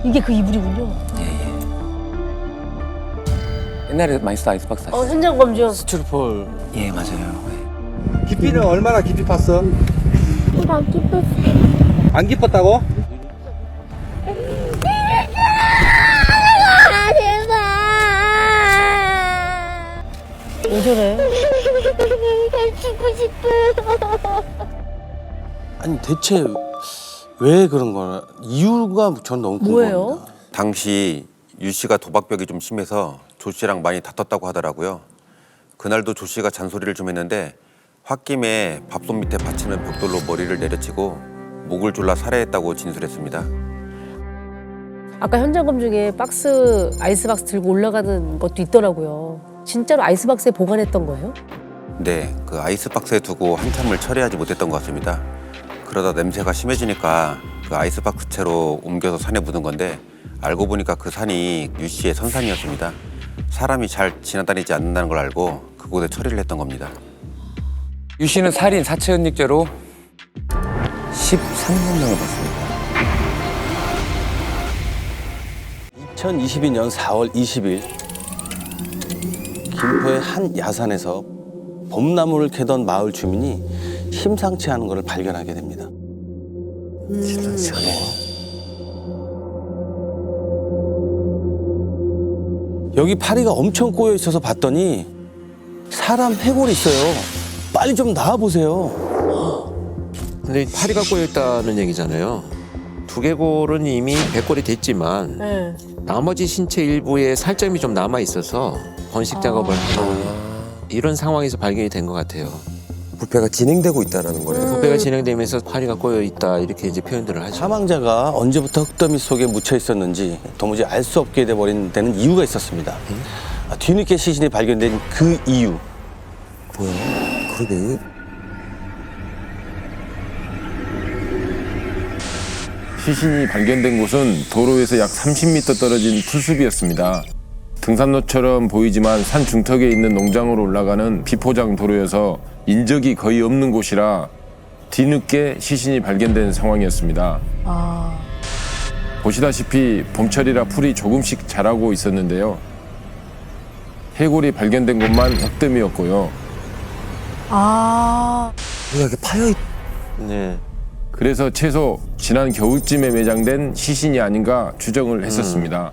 이게 그 이불이군요. 옛날에 많이 쓰던 아이스박스 아시죠? 현장 검증. 스티로폴. 예, 맞아요. 깊이는 얼마나 깊이 팠어? 안 깊었어. 안 깊었다고? 싶어요. 아니 대체 왜 그런 거나 이유가 전 너무 궁금합니다. 당시 유 씨가 도박벽이 좀 심해서 조 씨랑 많이 다퉜다고 하더라고요. 그날도 조 씨가 잔소리를 좀 했는데 홧김에 밥솥 밑에 받치는 벽돌로 머리를 내려치고 목을 졸라 살해했다고 진술했습니다. 아까 현장금 중에 아이스박스 들고 올라가는 것도 있더라고요. 진짜로 아이스박스에 보관했던 거예요? 네, 그 아이스박스에 두고 한참을 처리하지 못했던 것 같습니다. 그러다 냄새가 심해지니까 그 아이스박스 채로 옮겨서 산에 묻은 건데 알고 보니까 그 산이 유 씨의 선산이었습니다. 사람이 잘 지나다니지 않는다는 걸 알고 그곳에 처리를 했던 겁니다. 유 씨는 살인 사체은닉죄로 13년형을 받습니다. 2022년 4월 20일 김포의 한 야산에서 봄나무를 캐던 마을 주민이 심상치 않은 것을 발견하게 됩니다. 심상치 않은 거. 여기 파리가 엄청 꼬여 있어서 봤더니 사람 해골이 있어요. 빨리 좀 나와 보세요. 근데 파리가 꼬여 있다는 얘기잖아요. 두개골은 이미 100골이 됐지만 나머지 신체 일부에 살점이 좀 남아 있어서 번식 작업을 하는 이런 상황에서 발견이 된 것 같아요. 부패가 진행되고 있다는 거예요. 부패가 진행되면서 파리가 꼬여 있다 이렇게 이제 표현들을 하죠. 사망자가 언제부터 흙더미 속에 묻혀 있었는지 도무지 알 수 없게 돼버린 데는 이유가 있었습니다. 뒤늦게 시신이 발견된 그 이유. 뭐야? 그러게. 시신이 발견된 곳은 도로에서 약 30m 떨어진 풀숲이었습니다. 등산로처럼 보이지만 산 중턱에 있는 농장으로 올라가는 비포장 도로여서 인적이 거의 없는 곳이라 뒤늦게 시신이 발견된 상황이었습니다. 보시다시피 봄철이라 풀이 조금씩 자라고 있었는데요. 해골이 발견된 곳만 흙더미였고요. 이렇게 파여 네. 그래서 최소 지난 겨울쯤에 매장된 시신이 아닌가 추정을 했었습니다.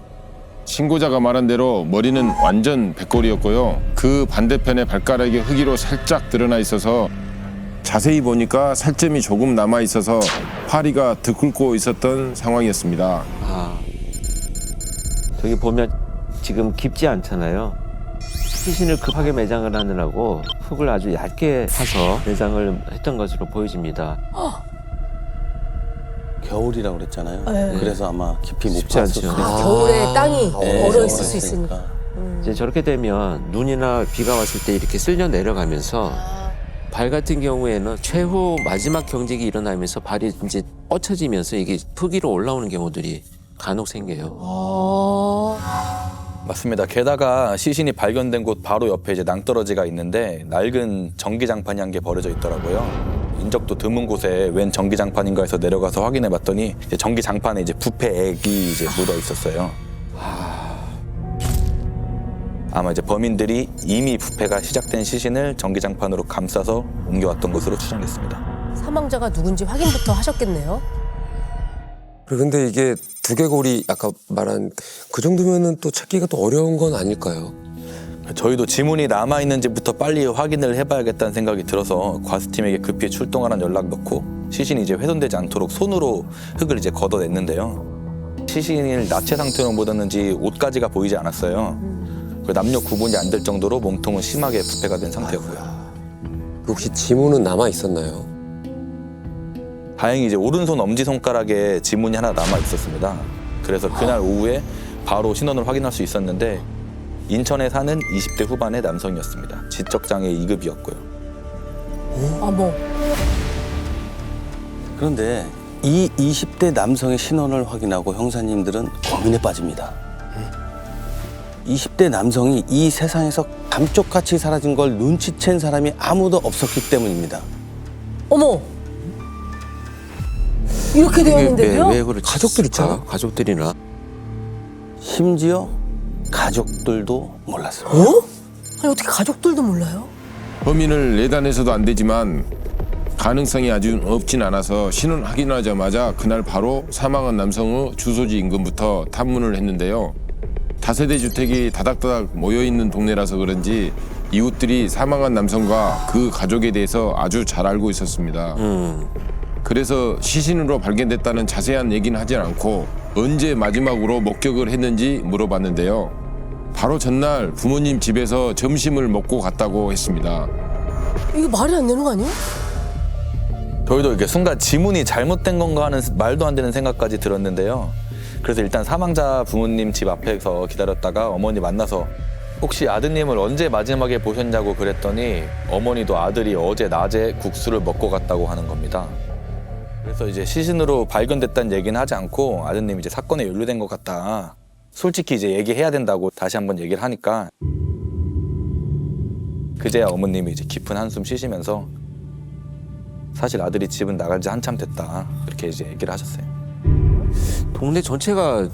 신고자가 말한 대로 머리는 완전 백골이었고요. 그 반대편에 발가락이 흙이로 살짝 드러나 있어서 자세히 보니까 살점이 조금 남아 있어서 파리가 들끓고 있었던 상황이었습니다. 저기 보면 지금 깊지 않잖아요. 시신을 급하게 매장을 하느라고 흙을 아주 얇게 파서 매장을 했던 것으로 보여집니다. 겨울이라고 그랬잖아요. 네. 그래서 아마 깊이 못 쉽지 않죠. 봤었어요. 겨울에 땅이 얼어 있을 수 있으니까. 이제 저렇게 되면 눈이나 비가 왔을 때 이렇게 쓸려 내려가면서 발 같은 경우에는 최후 마지막 경직이 일어나면서 발이 이제 뻗쳐지면서 이게 흙 위로 올라오는 경우들이 간혹 생겨요. 맞습니다. 게다가 시신이 발견된 곳 바로 옆에 이제 낭떠러지가 있는데 낡은 전기장판이 한 개 버려져 있더라고요. 인적도 드문 곳에 웬 전기장판인가 해서 내려가서 확인해 봤더니 이제 전기장판에 이제 부패액이 이제 묻어 있었어요. 아마 이제 범인들이 이미 부패가 시작된 시신을 전기장판으로 감싸서 옮겨왔던 것으로 추정됐습니다. 사망자가 누군지 확인부터 하셨겠네요. 근데 이게 두개골이 아까 말한 그 정도면은 또 찾기가 또 어려운 건 아닐까요? 저희도 지문이 남아있는지부터 빨리 확인을 해봐야겠다는 생각이 들어서 과수팀에게 급히 출동하라는 연락 넣고 시신이 이제 훼손되지 않도록 손으로 흙을 이제 걷어냈는데요. 시신을 나체 상태로 묻었는지 옷가지가 보이지 않았어요. 남녀 구분이 안 될 정도로 몸통은 심하게 부패가 된 상태였고요. 혹시 지문은 남아 있었나요? 다행히 이제 오른손 엄지손가락에 지문이 하나 남아 있었습니다. 그래서 그날 오후에 바로 신원을 확인할 수 있었는데 인천에 사는 20대 후반의 남성이었습니다. 지적장애 2급이었고요. 어머. 그런데 이 20대 남성의 신원을 확인하고 형사님들은 고민에 빠집니다. 20대 남성이 이 세상에서 감쪽같이 사라진 걸 눈치챈 사람이 아무도 없었기 때문입니다. 어머. 이렇게 되었는데요? 왜 그렇지? 가족들 있잖아. 가족들이나. 심지어 가족들도 몰랐어요. 아니 어떻게 가족들도 몰라요? 범인을 예단해서도 안 되지만 가능성이 아주 없진 않아서 신원 확인하자마자 그날 바로 사망한 남성의 주소지 인근부터 탐문을 했는데요. 다세대 주택이 다닥다닥 모여있는 동네라서 그런지 이웃들이 사망한 남성과 그 가족에 대해서 아주 잘 알고 있었습니다. 그래서 시신으로 발견됐다는 자세한 얘기는 하진 않고 언제 마지막으로 목격을 했는지 물어봤는데요. 바로 전날 부모님 집에서 점심을 먹고 갔다고 했습니다. 이거 말이 안 되는 거 아니에요? 저희도 이렇게 순간 지문이 잘못된 건가 하는 말도 안 되는 생각까지 들었는데요. 그래서 일단 사망자 부모님 집 앞에서 기다렸다가 어머니 만나서 혹시 아드님을 언제 마지막에 보셨냐고 그랬더니 어머니도 아들이 어제 낮에 국수를 먹고 갔다고 하는 겁니다. 그래서 이제 시신으로 발견됐다는 얘기는 하지 않고 아드님이 이제 사건에 연루된 것 같다. 솔직히 이제 얘기해야 된다고 다시 한번 얘기를 하니까 그제야 어머님이 이제 깊은 한숨 쉬시면서 사실 아들이 집은 나간 지 한참 됐다. 이렇게 이제 얘기를 하셨어요. 동네 전체가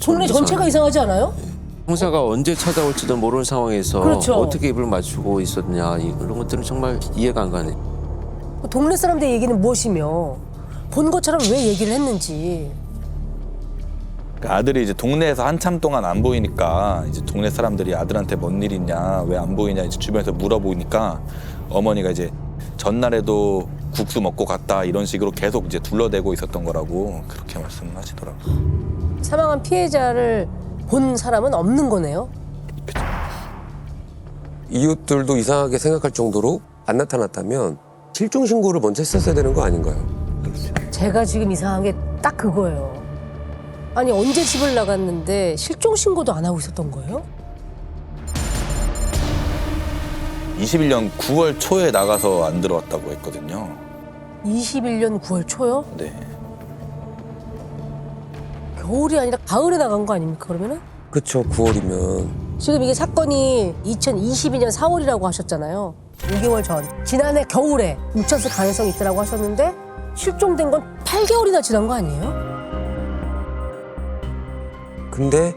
이상하지 않아요? 형사가 언제 찾아올지도 모르는 상황에서 그렇죠. 어떻게 입을 맞추고 있었냐 이런 것들은 정말 이해가 안 가네. 동네 사람들 얘기는 무엇이며 본 것처럼 왜 얘기를 했는지. 그러니까 아들이 이제 동네에서 한참 동안 안 보이니까 이제 동네 사람들이 아들한테 뭔 일 있냐, 왜 안 보이냐 이제 주변에서 물어보니까 어머니가 이제 전날에도 국수 먹고 갔다 이런 식으로 계속 이제 둘러대고 있었던 거라고 그렇게 말씀하시더라고요. 사망한 피해자를 본 사람은 없는 거네요. 이웃들도 이상하게 생각할 정도로 안 나타났다면 실종 신고를 먼저 했었어야 되는 거 아닌가요? 제가 지금 이상한 게 딱 그거예요. 아니 언제 집을 나갔는데 실종 신고도 안 하고 있었던 거예요? 21년 9월 초에 나가서 안 들어왔다고 했거든요. 21년 9월 초요? 네. 겨울이 아니라 가을에 나간 거 아닙니까 그러면은? 그렇죠. 9월이면. 지금 이게 사건이 2022년 4월이라고 하셨잖아요. 6개월 전. 지난해 겨울에 묻혔을 가능성이 있다고 하셨는데 실종된 건 8개월이나 지난 거 아니에요? 근데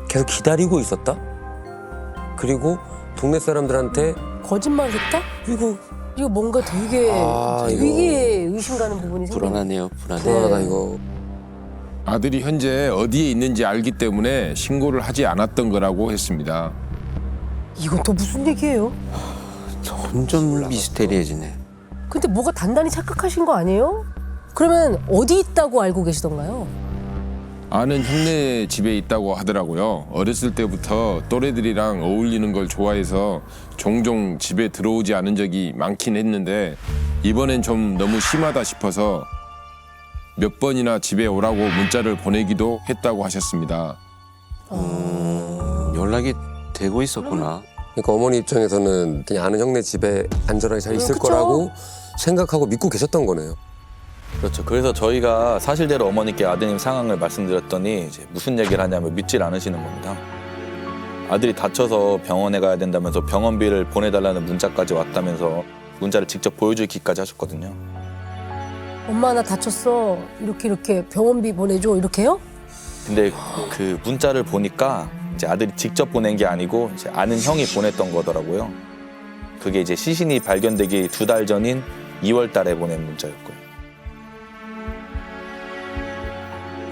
계속 기다리고 있었다? 그리고 동네 사람들한테 거짓말을 했다? 이거 뭔가 되게 의심 가는 부분이 생겨요. 불안하네요. 불안하다 이거. 아들이 현재 어디에 있는지 알기 때문에 신고를 하지 않았던 거라고 했습니다. 이건 또 무슨 얘기예요? 점점 미스테리해지네. 근데 뭐가 단단히 착각하신 거 아니에요? 그러면 어디 있다고 알고 계시던가요? 아는 형네 집에 있다고 하더라고요. 어렸을 때부터 또래들이랑 어울리는 걸 좋아해서 종종 집에 들어오지 않은 적이 많긴 했는데 이번엔 좀 너무 심하다 싶어서 몇 번이나 집에 오라고 문자를 보내기도 했다고 하셨습니다. 연락이 되고 있었구나. 그러니까 어머니 입장에서는 그냥 아는 형네 집에 안전하게 잘 있을 그쵸? 거라고 생각하고 믿고 계셨던 거네요. 그렇죠. 그래서 저희가 사실대로 어머니께 아드님 상황을 말씀드렸더니 이제 무슨 얘기를 하냐면 믿질 않으시는 겁니다. 아들이 다쳐서 병원에 가야 된다면서 병원비를 보내달라는 문자까지 왔다면서 문자를 직접 보여주기까지 하셨거든요. 엄마 나 다쳤어. 이렇게 병원비 보내줘. 이렇게요? 근데 그 문자를 보니까 이제 아들이 직접 보낸 게 아니고 이제 아는 형이 보냈던 거더라고요. 그게 이제 시신이 발견되기 2달 전인 2월 달에 보낸 문자였고요.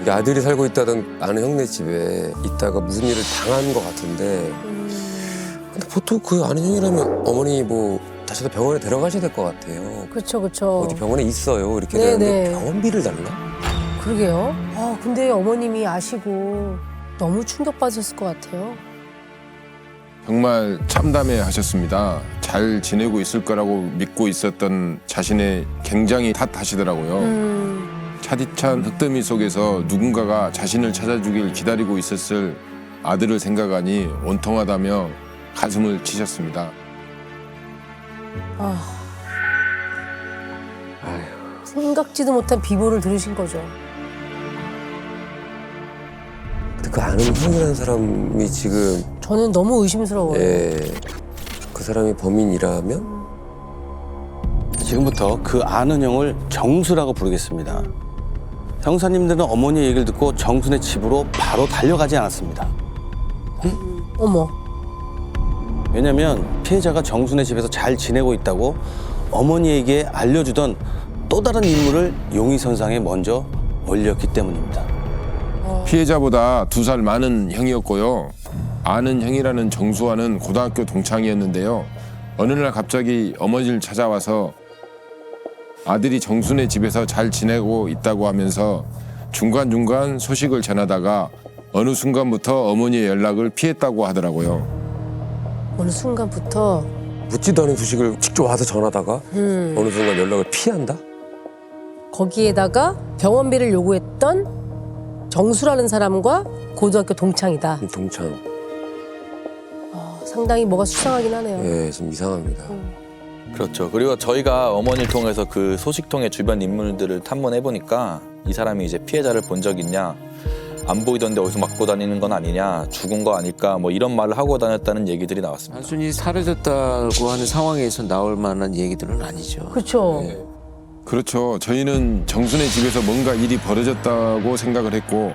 이게 아들이 살고 있다던 아는 형네 집에 있다가 무슨 일을 당한 것 같은데 근데 보통 그 아는 형이라면 어머니 뭐 다시 병원에 데려가셔야 될 것 같아요. 그렇죠. 어디 병원에 있어요. 이렇게 네네. 되는데 병원비를 달라? 그러게요. 근데 어머님이 아시고 너무 충격받으셨을 것 같아요. 정말 참담해 하셨습니다. 잘 지내고 있을 거라고 믿고 있었던 자신의 굉장히 탓하시더라고요. 차디찬 흙더미 속에서 누군가가 자신을 찾아주길 기다리고 있었을 아들을 생각하니 온통하다며 가슴을 치셨습니다. 생각지도 못한 비보를 들으신 거죠. 근데 그 아는 형이라는 사람이 지금 저는 너무 의심스러워요. 그 사람이 범인이라면? 지금부터 그 아는 형을 정수라고 부르겠습니다. 형사님들은 어머니 얘기를 듣고 정순의 집으로 바로 달려가지 않았습니다. 어머. 왜냐면 피해자가 정순의 집에서 잘 지내고 있다고 어머니에게 알려주던 또 다른 인물을 용의선상에 먼저 올렸기 때문입니다. 피해자보다 2살 많은 형이었고요. 아는 형이라는 정수와는 고등학교 동창이었는데요. 어느 날 갑자기 어머니를 찾아와서 아들이 정순의 집에서 잘 지내고 있다고 하면서 중간중간 소식을 전하다가 어느 순간부터 어머니의 연락을 피했다고 하더라고요. 어느 순간부터 묻지도 않은 소식을 직접 와서 전하다가 어느 순간 연락을 피한다? 거기에다가 병원비를 요구했던 정수라는 사람과 고등학교 동창이다. 동창. 상당히 뭐가 수상하긴 하네요. 예, 좀 이상합니다. 그렇죠. 그리고 저희가 어머니를 통해서 그 소식통의 주변 인물들을 탐문해보니까 이 사람이 이제 피해자를 본 적 있냐, 안 보이던데 어디서 맞고 다니는 건 아니냐, 죽은 거 아닐까, 뭐 이런 말을 하고 다녔다는 얘기들이 나왔습니다. 단순히 사라졌다고 하는 상황에서 나올 만한 얘기들은 아니죠. 그렇죠. 그렇죠. 저희는 정순의 집에서 뭔가 일이 벌어졌다고 생각을 했고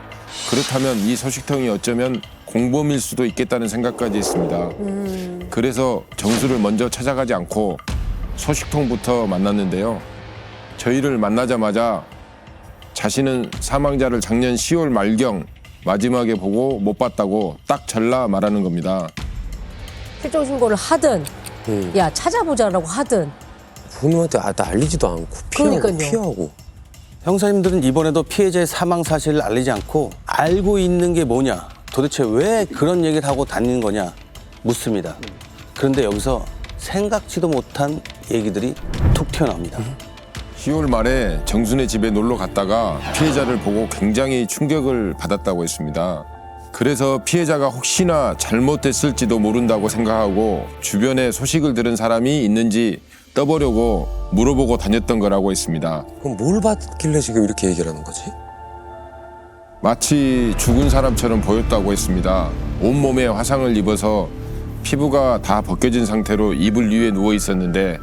그렇다면 이 소식통이 어쩌면 공범일 수도 있겠다는 생각까지 했습니다. 그래서 정수를 먼저 찾아가지 않고 소식통부터 만났는데요. 저희를 만나자마자 자신은 사망자를 작년 10월 말경 마지막에 보고 못 봤다고 딱 잘라 말하는 겁니다. 실종 신고를 하든 야 찾아보자라고 하든 부모한테 알리지도 않고 그러니까요. 피하고. 형사님들은 이번에도 피해자의 사망 사실을 알리지 않고 알고 있는 게 뭐냐, 도대체 왜 그런 얘기를 하고 다니는 거냐 묻습니다. 그런데 여기서 생각지도 못한 얘기들이 툭 튀어나옵니다. 10월 말에 정순의 집에 놀러 갔다가 피해자를 보고 굉장히 충격을 받았다고 했습니다. 그래서 피해자가 혹시나 잘못됐을지도 모른다고 생각하고 주변에 소식을 들은 사람이 있는지 떠보려고 물어보고 다녔던 거라고 했습니다. 그럼 뭘 봤길래 지금 이렇게 얘기를 하는 거지? 마치 죽은 사람처럼 보였다고 했습니다. 온몸에 화상을 입어서 피부가 다 벗겨진 상태로 이불 위에 누워 있었는데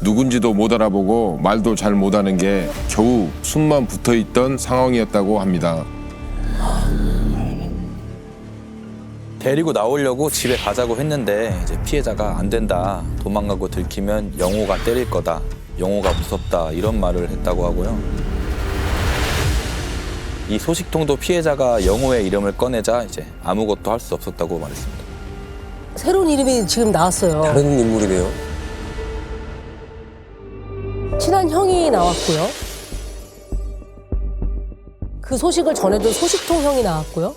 누군지도 못 알아보고 말도 잘 못하는 게 겨우 숨만 붙어있던 상황이었다고 합니다. 데리고 나오려고 집에 가자고 했는데 이제 피해자가 안 된다, 도망가고 들키면 영호가 때릴 거다, 영호가 무섭다 이런 말을 했다고 하고요. 이 소식통도 피해자가 영호의 이름을 꺼내자 이제 아무것도 할 수 없었다고 말했습니다. 새로운 이름이 지금 나왔어요. 다른 인물이네요. 친한 형이 나왔고요. 그 소식을 전해준 소식통 형이 나왔고요.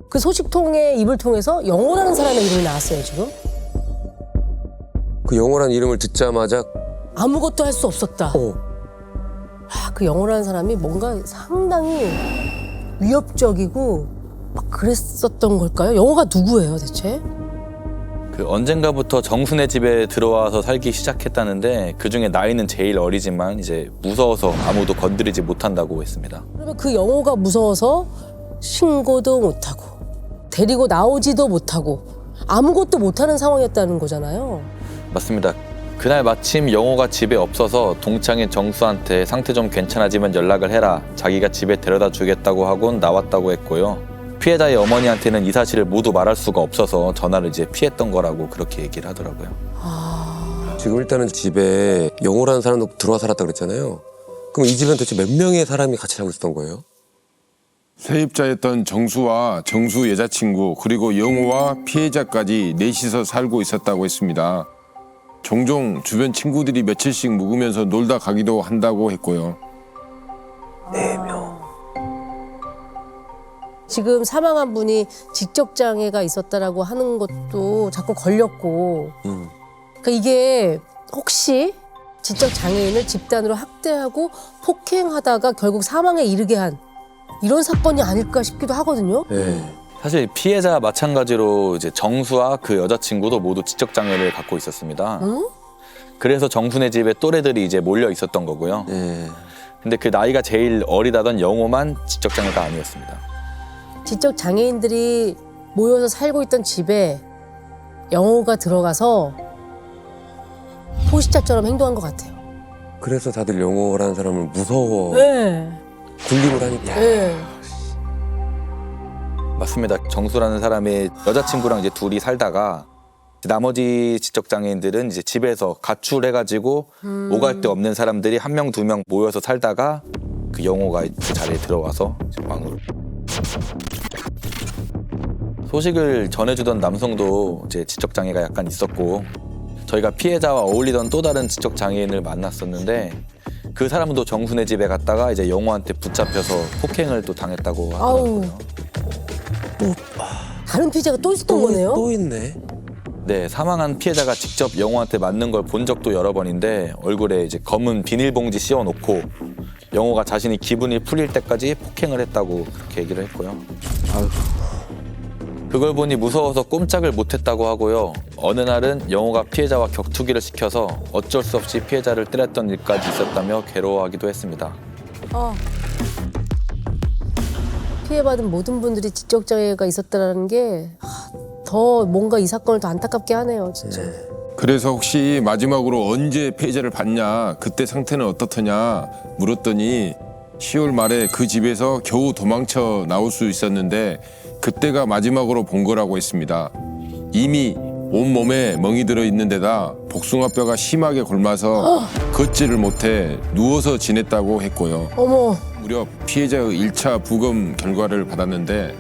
그 소식통의 입을 통해서 영호라는 사람의 이름이 나왔어요, 지금. 그 영호라는 이름을 듣자마자 아무것도 할 수 없었다. 그 영호라는 사람이 뭔가 상당히 위협적이고 막 그랬었던 걸까요? 영호가 누구예요, 대체? 그 언젠가부터 정순의 집에 들어와서 살기 시작했다는데 그중에 나이는 제일 어리지만 이제 무서워서 아무도 건드리지 못한다고 했습니다. 그러면 그 영호가 무서워서 신고도 못하고 데리고 나오지도 못하고 아무것도 못하는 상황이었다는 거잖아요. 맞습니다. 그날 마침 영호가 집에 없어서 동창인 정수한테 상태 좀 괜찮아지면 연락을 해라, 자기가 집에 데려다 주겠다고 하곤 나왔다고 했고요. 피해자의 어머니한테는 이 사실을 모두 말할 수가 없어서 전화를 이제 피했던 거라고 그렇게 얘기를 하더라고요. 지금 일단은 집에 영호라는 사람도 들어와 살았다 그랬잖아요. 그럼 이 집은 도대체 몇 명의 사람이 같이 살고 있었던 거예요? 세입자였던 정수와 정수 여자친구 그리고 영호와 피해자까지 넷이서 살고 있었다고 했습니다. 종종 주변 친구들이 며칠씩 묵으면서 놀다 가기도 한다고 했고요. 4명. 지금 사망한 분이 지적장애가 있었다라고 하는 것도 자꾸 걸렸고 그러니까 이게 혹시 지적장애인을 집단으로 학대하고 폭행하다가 결국 사망에 이르게 한 이런 사건이 아닐까 싶기도 하거든요. 사실 피해자와 마찬가지로 이제 정수와 그 여자친구도 모두 지적장애를 갖고 있었습니다. 그래서 정순의 집에 또래들이 이제 몰려 있었던 거고요. 근데 그 나이가 제일 어리다던 영호만 지적장애가 아니었습니다. 지적장애인들이 모여서 살고 있던 집에 영호가 들어가서 포식자처럼 행동한 것 같아요. 그래서 다들 영호라는 사람을 무서워 네. 군림을 하니까. 맞습니다. 정수라는 사람의 여자친구랑 이제 둘이 살다가 나머지 지적장애인들은 이제 집에서 가출해가지고 오갈 데 없는 사람들이 1명, 2명 모여서 살다가 그 영호가 그 자리에 들어와서 왕으로. 소식을 전해주던 남성도 이제 지적 장애가 약간 있었고 저희가 피해자와 어울리던 또 다른 지적 장애인을 만났었는데 그 사람도 정순의 집에 갔다가 이제 영호한테 붙잡혀서 폭행을 또 당했다고 하더라고요. 다른 피해자가 또 있었던 거네요? 또 있네. 네, 사망한 피해자가 직접 영호한테 맞는 걸 본 적도 여러 번인데 얼굴에 이제 검은 비닐봉지 씌워놓고 영호가 자신이 기분이 풀릴 때까지 폭행을 했다고 그렇게 얘기를 했고요. 그걸 보니 무서워서 꼼짝을 못했다고 하고요. 어느 날은 영호가 피해자와 격투기를 시켜서 어쩔 수 없이 피해자를 때렸던 일까지 있었다며 괴로워하기도 했습니다. 피해받은 모든 분들이 지적장애가 있었다는 게 더 뭔가 이 사건을 더 안타깝게 하네요, 진짜. 그래서 혹시 마지막으로 언제 피해자를 봤냐, 그때 상태는 어떻더냐 물었더니 10월 말에 그 집에서 겨우 도망쳐 나올 수 있었는데 그때가 마지막으로 본 거라고 했습니다. 이미 온몸에 멍이 들어 있는 데다 복숭아뼈가 심하게 골마서 걷지를 못해 누워서 지냈다고 했고요. 어머. 무려 피해자의 1차 부검 결과를 받았는데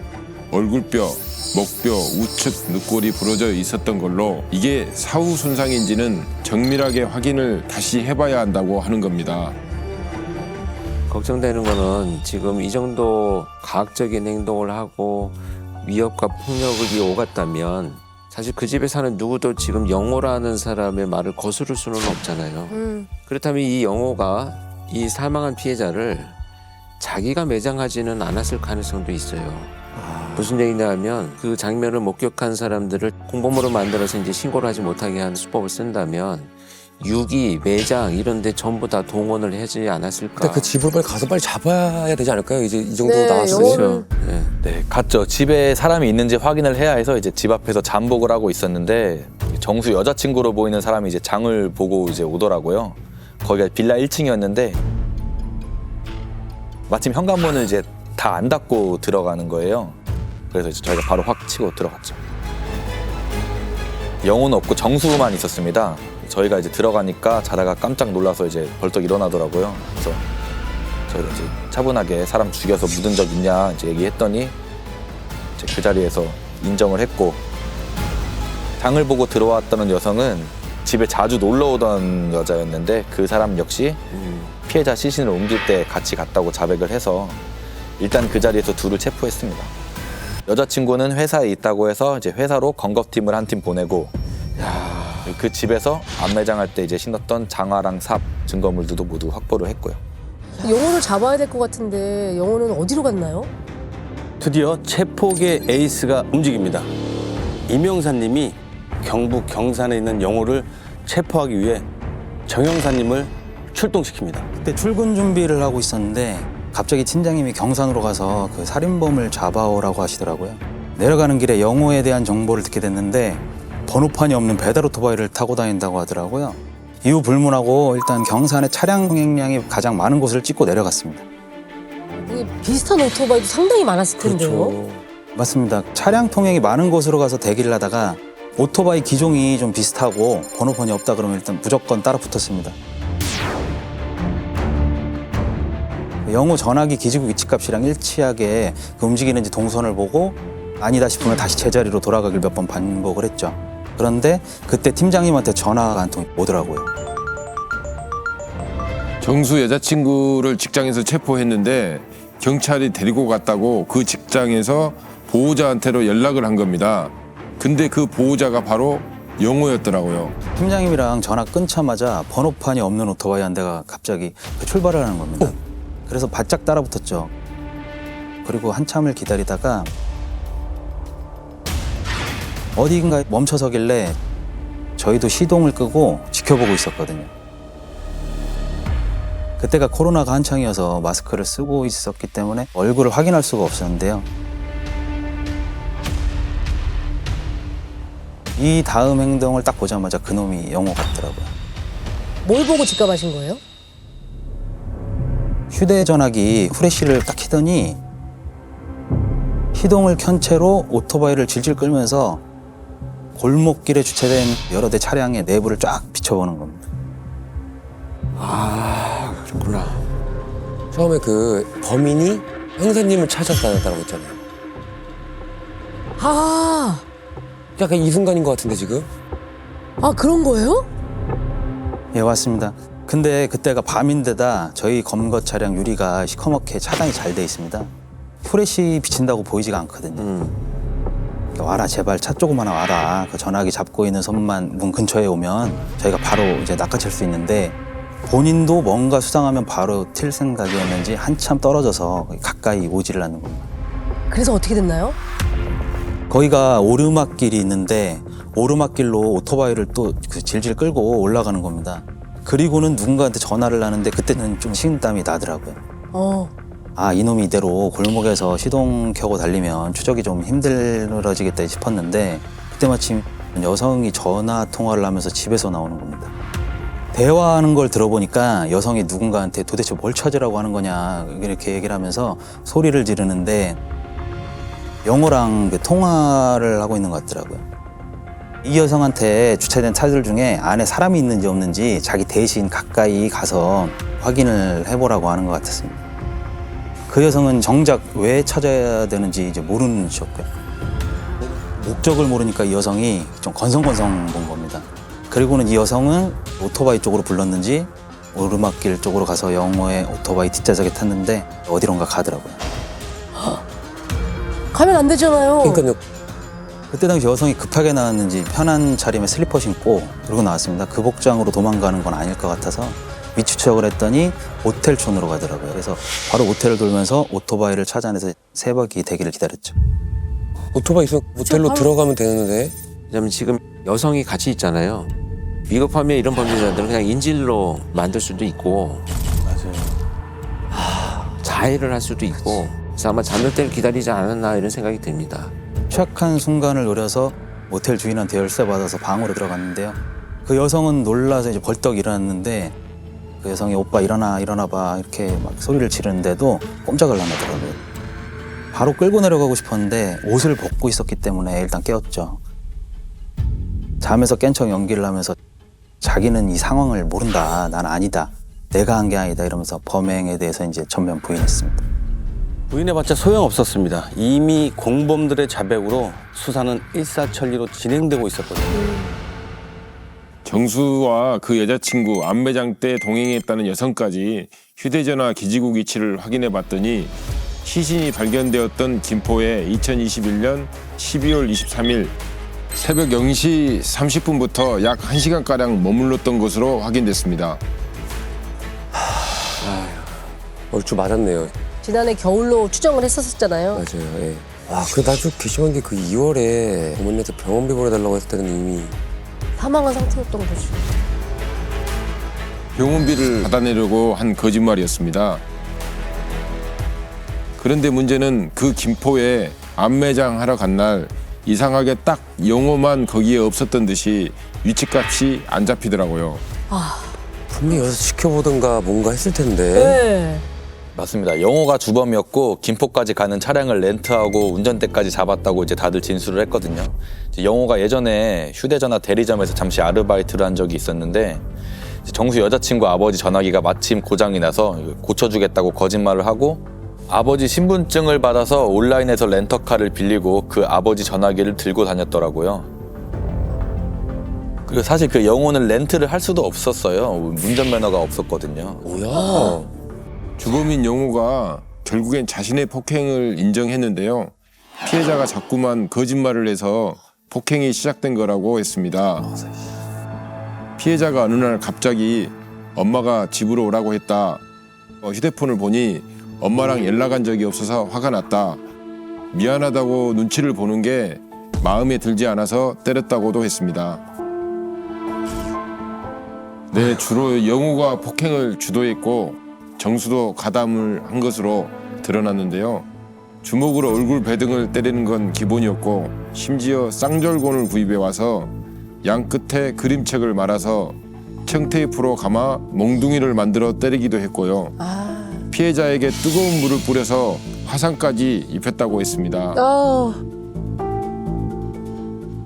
얼굴뼈, 목뼈, 우측 늑골이 부러져 있었던 걸로 이게 사후 손상인지는 정밀하게 확인을 다시 해봐야 한다고 하는 겁니다. 걱정되는 거는 지금 이 정도 가학적인 행동을 하고 위협과 폭력을 오갔다면 사실 그 집에 사는 누구도 지금 영호라는 사람의 말을 거스를 수는 없잖아요. 그렇다면 이 영호가 이 사망한 피해자를 자기가 매장하지는 않았을 가능성도 있어요. 무슨 얘기냐 하면 그 장면을 목격한 사람들을 공범으로 만들어서 이제 신고를 하지 못하게 하는 수법을 쓴다면 유기, 매장 이런 데 전부 다 동원을 하지 않았을까. 근데 그 집을 빨리 가서 빨리 잡아야 되지 않을까요? 이제 이 정도 네, 나왔으면. 네, 갔죠. 집에 사람이 있는지 확인을 해야 해서 이제 집 앞에서 잠복을 하고 있었는데 정수 여자친구로 보이는 사람이 이제 장을 보고 이제 오더라고요. 거기가 빌라 1층이었는데 마침 현관문을 이제 다 안 닫고 들어가는 거예요. 그래서 이제 저희가 바로 확 치고 들어갔죠. 영호는 없고 정수만 있었습니다. 저희가 이제 들어가니까 자다가 깜짝 놀라서 이제 벌떡 일어나더라고요. 그래서 저희가 이제 차분하게 사람 죽여서 묻은 적 있냐 이제 얘기했더니 이제 그 자리에서 인정을 했고, 장을 보고 들어왔다는 여성은 집에 자주 놀러 오던 여자였는데 그 사람 역시 피해자 시신을 옮길 때 같이 갔다고 자백을 해서 일단 그 자리에서 둘을 체포했습니다. 여자친구는 회사에 있다고 해서 이제 회사로 검거팀을 한 팀 보내고 그 집에서 안매장할 때 이제 신었던 장화랑 삽 증거물들도 모두 확보를 했고요. 영호를 잡아야 될 것 같은데 영호는 어디로 갔나요? 드디어 체포계 에이스가 움직입니다. 임영사님이 경북 경산에 있는 영호를 체포하기 위해 정영사님을 출동시킵니다. 그때 출근 준비를 하고 있었는데 갑자기 팀장님이 경산으로 가서 그 살인범을 잡아오라고 하시더라고요. 내려가는 길에 영호에 대한 정보를 듣게 됐는데 번호판이 없는 배달 오토바이를 타고 다닌다고 하더라고요. 이후 불문하고 일단 경산의 차량 통행량이 가장 많은 곳을 찍고 내려갔습니다. 비슷한 오토바이도 상당히 많았을 텐데요. 그렇죠. 맞습니다. 차량 통행이 많은 곳으로 가서 대기를 하다가 오토바이 기종이 좀 비슷하고 번호판이 없다 그러면 일단 무조건 따라 붙었습니다. 영호 전화기 기지국 위치값이랑 일치하게 그 움직이는지 동선을 보고 아니다 싶으면 다시 제자리로 돌아가길 몇 번 반복을 했죠. 그런데 그때 팀장님한테 전화가 한 통 오더라고요. 정수 여자친구를 직장에서 체포했는데 경찰이 데리고 갔다고 그 직장에서 보호자한테로 연락을 한 겁니다. 근데 그 보호자가 바로 영호였더라고요. 팀장님이랑 전화 끊자마자 번호판이 없는 오토바이 한 대가 갑자기 출발을 하는 겁니다. 그래서 바짝 따라붙었죠. 그리고 한참을 기다리다가 어디인가에 멈춰서길래 저희도 시동을 끄고 지켜보고 있었거든요. 그때가 코로나가 한창이어서 마스크를 쓰고 있었기 때문에 얼굴을 확인할 수가 없었는데요. 이 다음 행동을 딱 보자마자 그놈이 영호 같더라고요. 뭘 보고 직감하신 거예요? 휴대전화기 후레쉬를 딱 켜더니 시동을 켠 채로 오토바이를 질질 끌면서 골목길에 주차된 여러 대 차량의 내부를 쫙 비춰보는 겁니다. 아, 그렇구나. 처음에 그 범인이 형사님을 찾았다고 했잖아요. 아, 약간 이 순간인 것 같은데 지금? 아 그런 거예요? 예, 맞습니다. 근데 그때가 밤인데다 저희 검거 차량 유리가 시커멓게 차단이 잘 돼 있습니다. 후레쉬 비친다고 보이지가 않거든요. 와라, 제발 차 조금 하나 와라. 그 전화기 잡고 있는 손만 문 근처에 오면 저희가 바로 이제 낚아챌 수 있는데, 본인도 뭔가 수상하면 바로 튈 생각이었는지 한참 떨어져서 가까이 오지를 않는 겁니다. 그래서 어떻게 됐나요? 거기가 오르막길이 있는데 오르막길로 오토바이를 또 그 질질 끌고 올라가는 겁니다. 그리고는 누군가한테 전화를 하는데 그때는 좀 식은땀이 나더라고요. 아, 이놈이 이대로 골목에서 시동 켜고 달리면 추적이 좀 힘들어지겠다 싶었는데, 그때 마침 여성이 전화 통화를 하면서 집에서 나오는 겁니다. 대화하는 걸 들어보니까 여성이 누군가한테 도대체 뭘 찾으라고 하는 거냐 이렇게 얘기를 하면서 소리를 지르는데 영어랑 통화를 하고 있는 것 같더라고요. 이 여성한테 주차된 차들 중에 안에 사람이 있는지 없는지 자기 대신 가까이 가서 확인을 해보라고 하는 것 같았습니다. 그 여성은 정작 왜 찾아야 되는지 이제 모르는 듯이었고요. 목적을 모르니까 이 여성이 좀 건성건성 본 겁니다. 그리고는 이 여성은 오토바이 쪽으로 불렀는지 오르막길 쪽으로 가서 영어의 오토바이 뒷좌석에 탔는데 어디론가 가더라고요. 가면 안 되잖아요. 그러니까요. 그때 당시 여성이 급하게 나왔는지 편한 차림에 슬리퍼 신고 그러고 나왔습니다. 그 복장으로 도망가는 건 아닐 것 같아서 위추적을 했더니 모텔촌으로 가더라고요. 그래서 바로 모텔을 돌면서 오토바이를 찾아내서 세 바퀴 대기를 기다렸죠. 오토바이 있으면 모텔로 들어가면 되는데. 왜냐면 지금 여성이 같이 있잖아요. 위급하면 이런 범죄자들은 그냥 인질로 만들 수도 있고, 자해를 할 수도 있고, 그래서 아마 잠들 때를 기다리지 않았나 이런 생각이 듭니다. 취약한 순간을 노려서 모텔 주인한테 열쇠 받아서 방으로 들어갔는데요. 그 여성은 놀라서 이제 벌떡 일어났는데, 그 여성이 오빠 일어나 봐 이렇게 막 소리를 지르는데도 꼼짝을 안 하더라고요. 바로 끌고 내려가고 싶었는데 옷을 벗고 있었기 때문에 일단 깨웠죠. 잠에서 깬 척 연기를 하면서 자기는 이 상황을 모른다, 난 아니다, 내가 한 게 아니다 이러면서 범행에 대해서 이제 전면 부인했습니다. 부인해봤자 소용없었습니다. 이미 공범들의 자백으로 수사는 일사천리로 진행되고 있었거든요. 정수와 그 여자친구 안매장 때 동행했다는 여성까지 휴대전화 기지국 위치를 확인해봤더니 시신이 발견되었던 김포에 2021년 12월 23일 새벽 0시 30분부터 약 1시간가량 머물렀던 것으로 확인됐습니다. 얼추 맞았네요. 지난해 겨울로 추정을 했었잖아요. 맞아요. 예. 와, 그 나도 괘씸한 게 그 2월에 어머니한테 병원비 보내달라고 했을 때는 이미 사망한 상태였던 거죠. 병원비를 받아내려고 한 거짓말이었습니다. 그런데 문제는 그 김포에 안매장 하러 간 날 이상하게 딱 영어만 거기에 없었던 듯이 위치값이 안 잡히더라고요. 분명히 여기서 지켜보든가 뭔가 했을 텐데. 네. 맞습니다. 영호가 주범이었고 김포까지 가는 차량을 렌트하고 운전대까지 잡았다고 이제 다들 진술을 했거든요. 이제 영호가 예전에 휴대전화 대리점에서 잠시 아르바이트를 한 적이 있었는데 정수 여자친구 아버지 전화기가 마침 고장이 나서 고쳐주겠다고 거짓말을 하고 아버지 신분증을 받아서 온라인에서 렌터카를 빌리고 그 아버지 전화기를 들고 다녔더라고요. 그리고 사실 그 영호는 렌트를 할 수도 없었어요. 운전면허가 없었거든요. 뭐야? 주범인 영호가 결국엔 자신의 폭행을 인정했는데요. 피해자가 자꾸만 거짓말을 해서 폭행이 시작된 거라고 했습니다. 피해자가 어느 날 갑자기 엄마가 집으로 오라고 했다. 휴대폰을 보니 엄마랑 연락한 적이 없어서 화가 났다. 미안하다고 눈치를 보는 게 마음에 들지 않아서 때렸다고도 했습니다. 네, 주로 영호가 폭행을 주도했고 정수도 가담을 한 것으로 드러났는데요. 주먹으로 얼굴 배등을 때리는 건 기본이었고 심지어 쌍절곤을 구입해 와서 양 끝에 그림책을 말아서 청테이프로 감아 몽둥이를 만들어 때리기도 했고요. 피해자에게 뜨거운 물을 뿌려서 화상까지 입혔다고 했습니다.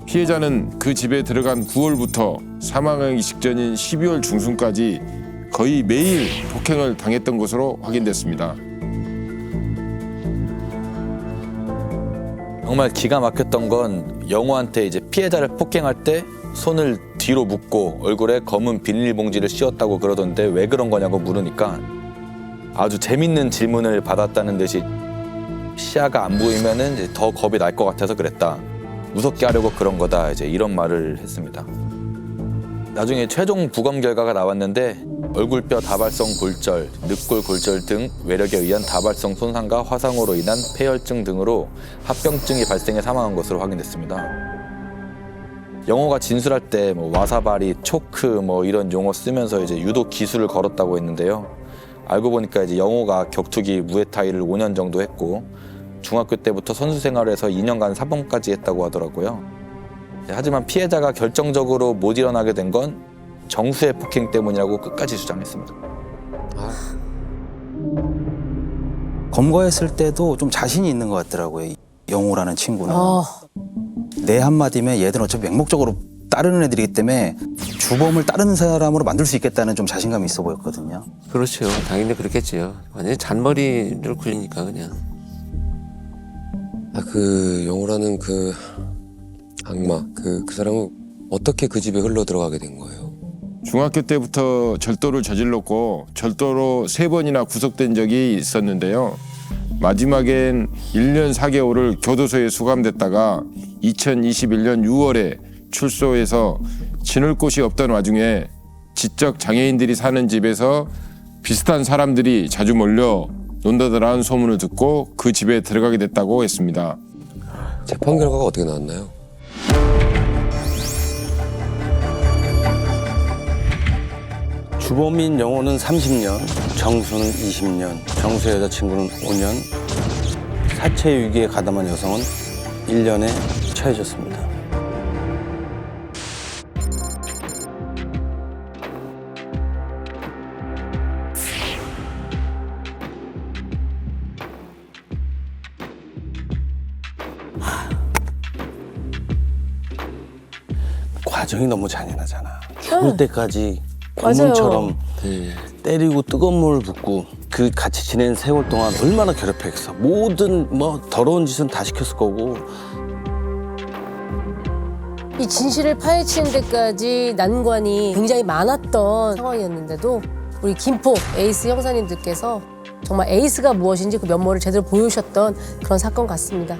피해자는 그 집에 들어간 9월부터 사망하기 직전인 12월 중순까지 거의 매일 폭행을 당했던 것으로 확인됐습니다. 정말 기가 막혔던 건 영호한테 이제 피해자를 폭행할 때 손을 뒤로 묶고 얼굴에 검은 비닐봉지를 씌웠다고 그러던데 왜 그런 거냐고 물으니까 아주 재밌는 질문을 받았다는 듯이 시야가 안 보이면은 이제 더 겁이 날 것 같아서 그랬다. 무섭게 하려고 그런 거다. 이제 이런 말을 했습니다. 나중에 최종 부검 결과가 나왔는데 얼굴뼈 다발성 골절, 늑골 골절 등 외력에 의한 다발성 손상과 화상으로 인한 폐혈증 등으로 합병증이 발생해 사망한 것으로 확인됐습니다. 영호가 진술할 때 뭐 와사바리, 초크 뭐 이런 용어 쓰면서 이제 유도 기술을 걸었다고 했는데요. 알고 보니까 이제 영호가 격투기 무에타이를 5년 정도 했고 중학교 때부터 선수 생활을 해서 2년간 사범까지 했다고 하더라고요. 하지만 피해자가 결정적으로 못 일어나게 된 건 정수의 폭행 때문이라고 끝까지 주장했습니다. 검거했을 때도 좀 자신이 있는 것 같더라고요. 이 영호라는 친구는. 내 한마디면 얘들은 어차피 맹목적으로 따르는 애들이기 때문에 주범을 따르는 사람으로 만들 수 있겠다는 좀 자신감이 있어 보였거든요. 그렇죠. 당연히 그렇겠지요. 완전히 잔머리를 굴리니까 그냥. 그 영호라는 그 악마, 그 사람은 어떻게 그 집에 흘러 들어가게 된 거예요? 중학교 때부터 절도를 저질렀고 절도로 3번이나 구속된 적이 있었는데요. 마지막엔 1년 4개월을 교도소에 수감됐다가 2021년 6월에 출소해서 지낼 곳이 없던 와중에 지적 장애인들이 사는 집에서 비슷한 사람들이 자주 몰려 논다더라는 소문을 듣고 그 집에 들어가게 됐다고 했습니다. 재판 결과가 어떻게 나왔나요? 주범인 영호는 30년, 정수는 20년, 정수의 여자친구는 5년, 사체 유기에 가담한 여성은 1년에 처해졌습니다. 과정이 너무 잔인하잖아. 죽을 때까지 고문처럼 때리고 뜨거운 물을 붓고 그 같이 지낸 세월 동안 얼마나 괴롭혔겠어. 모든 뭐 더러운 짓은 다 시켰을 거고. 이 진실을 파헤치는 데까지 난관이 굉장히 많았던 상황이었는데도 우리 김포 에이스 형사님들께서 정말 에이스가 무엇인지 그 면모를 제대로 보여주셨던 그런 사건 같습니다.